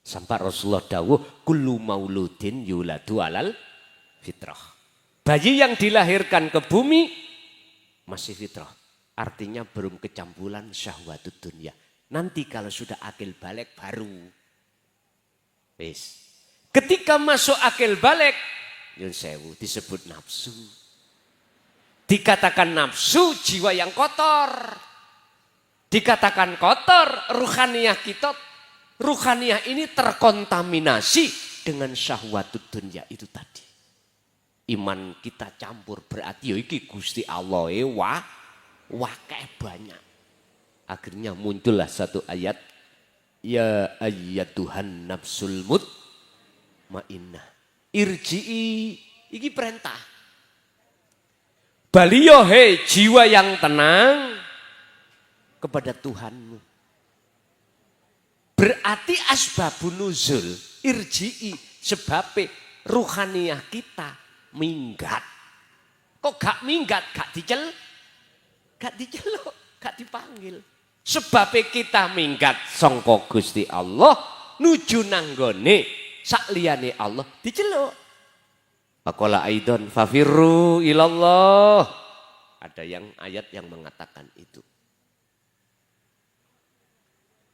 Sampai Rasulullah dawuh kullu mauludin yuladu alal fitrah. Bayi yang dilahirkan ke bumi masih fitrah. Artinya belum kecampuran syahwatut dunia. Nanti kalau sudah akil balik baru. Wis. Ketika masuk akil balik, yun sewu disebut nafsu. Dikatakan nafsu jiwa yang kotor. Dikatakan kotor ruhaniyah kita. Ruhaniyah ini terkontaminasi dengan syahwatud dunya itu tadi. Iman kita campur berarti ya iki Gusti Allah wakeh banyak. Akhirnya muncullah satu ayat. Ya ayyatuhan nafsul mutmainnah. Irji'i. Iki perintah. Baliyo hei jiwa yang tenang kepada Tuhanmu. Berarti asbabun nuzul. Irji'i. Sebabnya ruhaniyah kita minggat. Kok gak minggat? Gak diceluk, gak dipanggil. Sebabnya kita minggat sangka Gusti Allah nuju nanggone sakliyane Allah diceluk. Faqala aidan fafirru ilallah. Ada yang ayat yang mengatakan itu.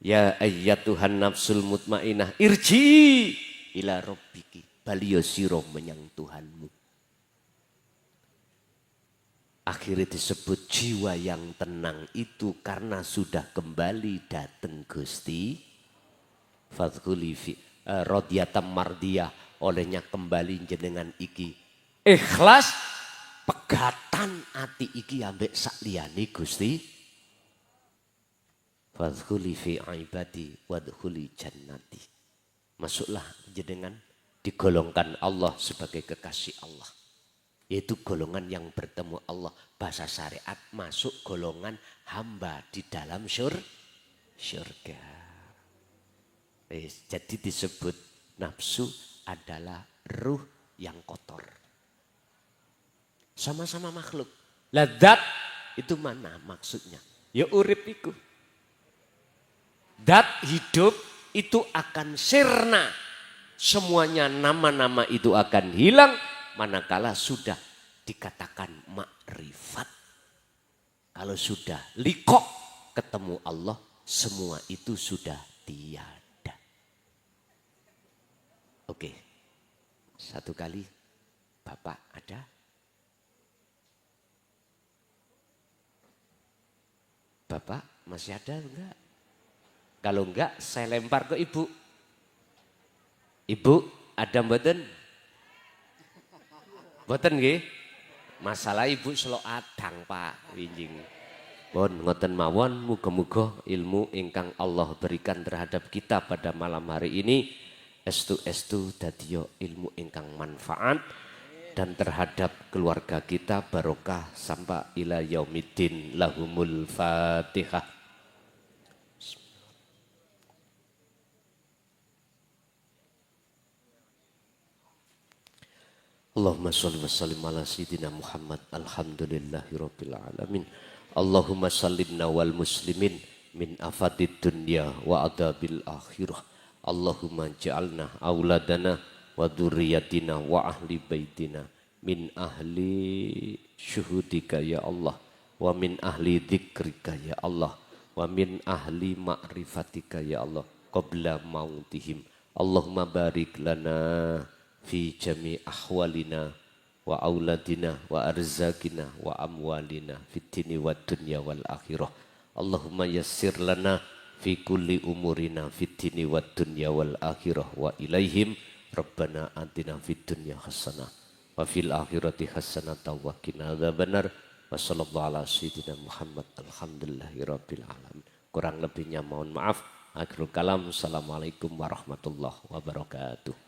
Ya ayyatuhan nafsul mutmainnah irji ila rabbiki. Baliyo sira menyang Tuhanmu. Akhirnya disebut jiwa yang tenang itu karena sudah kembali datang Gusti. Fadkhuli fi radiyatan mardiyah, olehnya kembali jenengan iki ikhlas pegatan ati iki ambek sakliyane Gusti. Fadkhuli fi ibadi wadkhuli jannati. Masuklah jenengan digolongkan Allah sebagai kekasih Allah. Yaitu golongan yang bertemu Allah. Bahasa syariat masuk golongan hamba di dalam syurga. Jadi disebut nafsu adalah ruh yang kotor. Sama-sama makhluk. Zat itu mana maksudnya? Ya urip iku. Zat hidup itu akan sirna. Semuanya nama-nama itu akan hilang. Manakala sudah dikatakan makrifat. Kalau sudah likok ketemu Allah, semua itu sudah tiada. Oke, satu kali Bapak ada? Bapak masih ada enggak? Kalau enggak saya lempar ke Ibu. Ibu ada mboten? Mboten nggih. Masalah Ibu selok adang Pak winjing. Pun ngoten mawon muga-muga ilmu ingkang Allah berikan terhadap kita pada malam hari ini estu dadiyo ilmu ingkang manfaat dan terhadap keluarga kita barokah sampai ila yaumiddin. Lahumul Fatihah. Allahumma sholli wa sallim ala sayyidina Muhammad alhamdulillahirabbil alamin. Allahumma sallimna wal muslimin min afatid dunya wa adabil akhirah. Allahumma ja'alna auladana wa dzurriyyatina wa ahli baitina min ahli syuhudika ya Allah wa min ahli dzikrika ya Allah wa min ahli ma'rifatika ya Allah qabla mautihim. Allahumma barik lana fi jami ahwalina wa auladina wa arzakina wa amwalina fit dini wa dunya wal akhirah. Allahumma yassir lana fi kulli umurina fit dini wa dunya wal akhirah wa ilaihim rabbana atina fid dunya hasanah wa fil akhirati hasanah wa qina adzabannar wa sallallahu ala sayyidina Muhammad alhamdulillahirabbil alamin. Kurang lebihnya mohon maaf. Akhirul kalam. Assalamualaikum warahmatullahi wabarakatuh.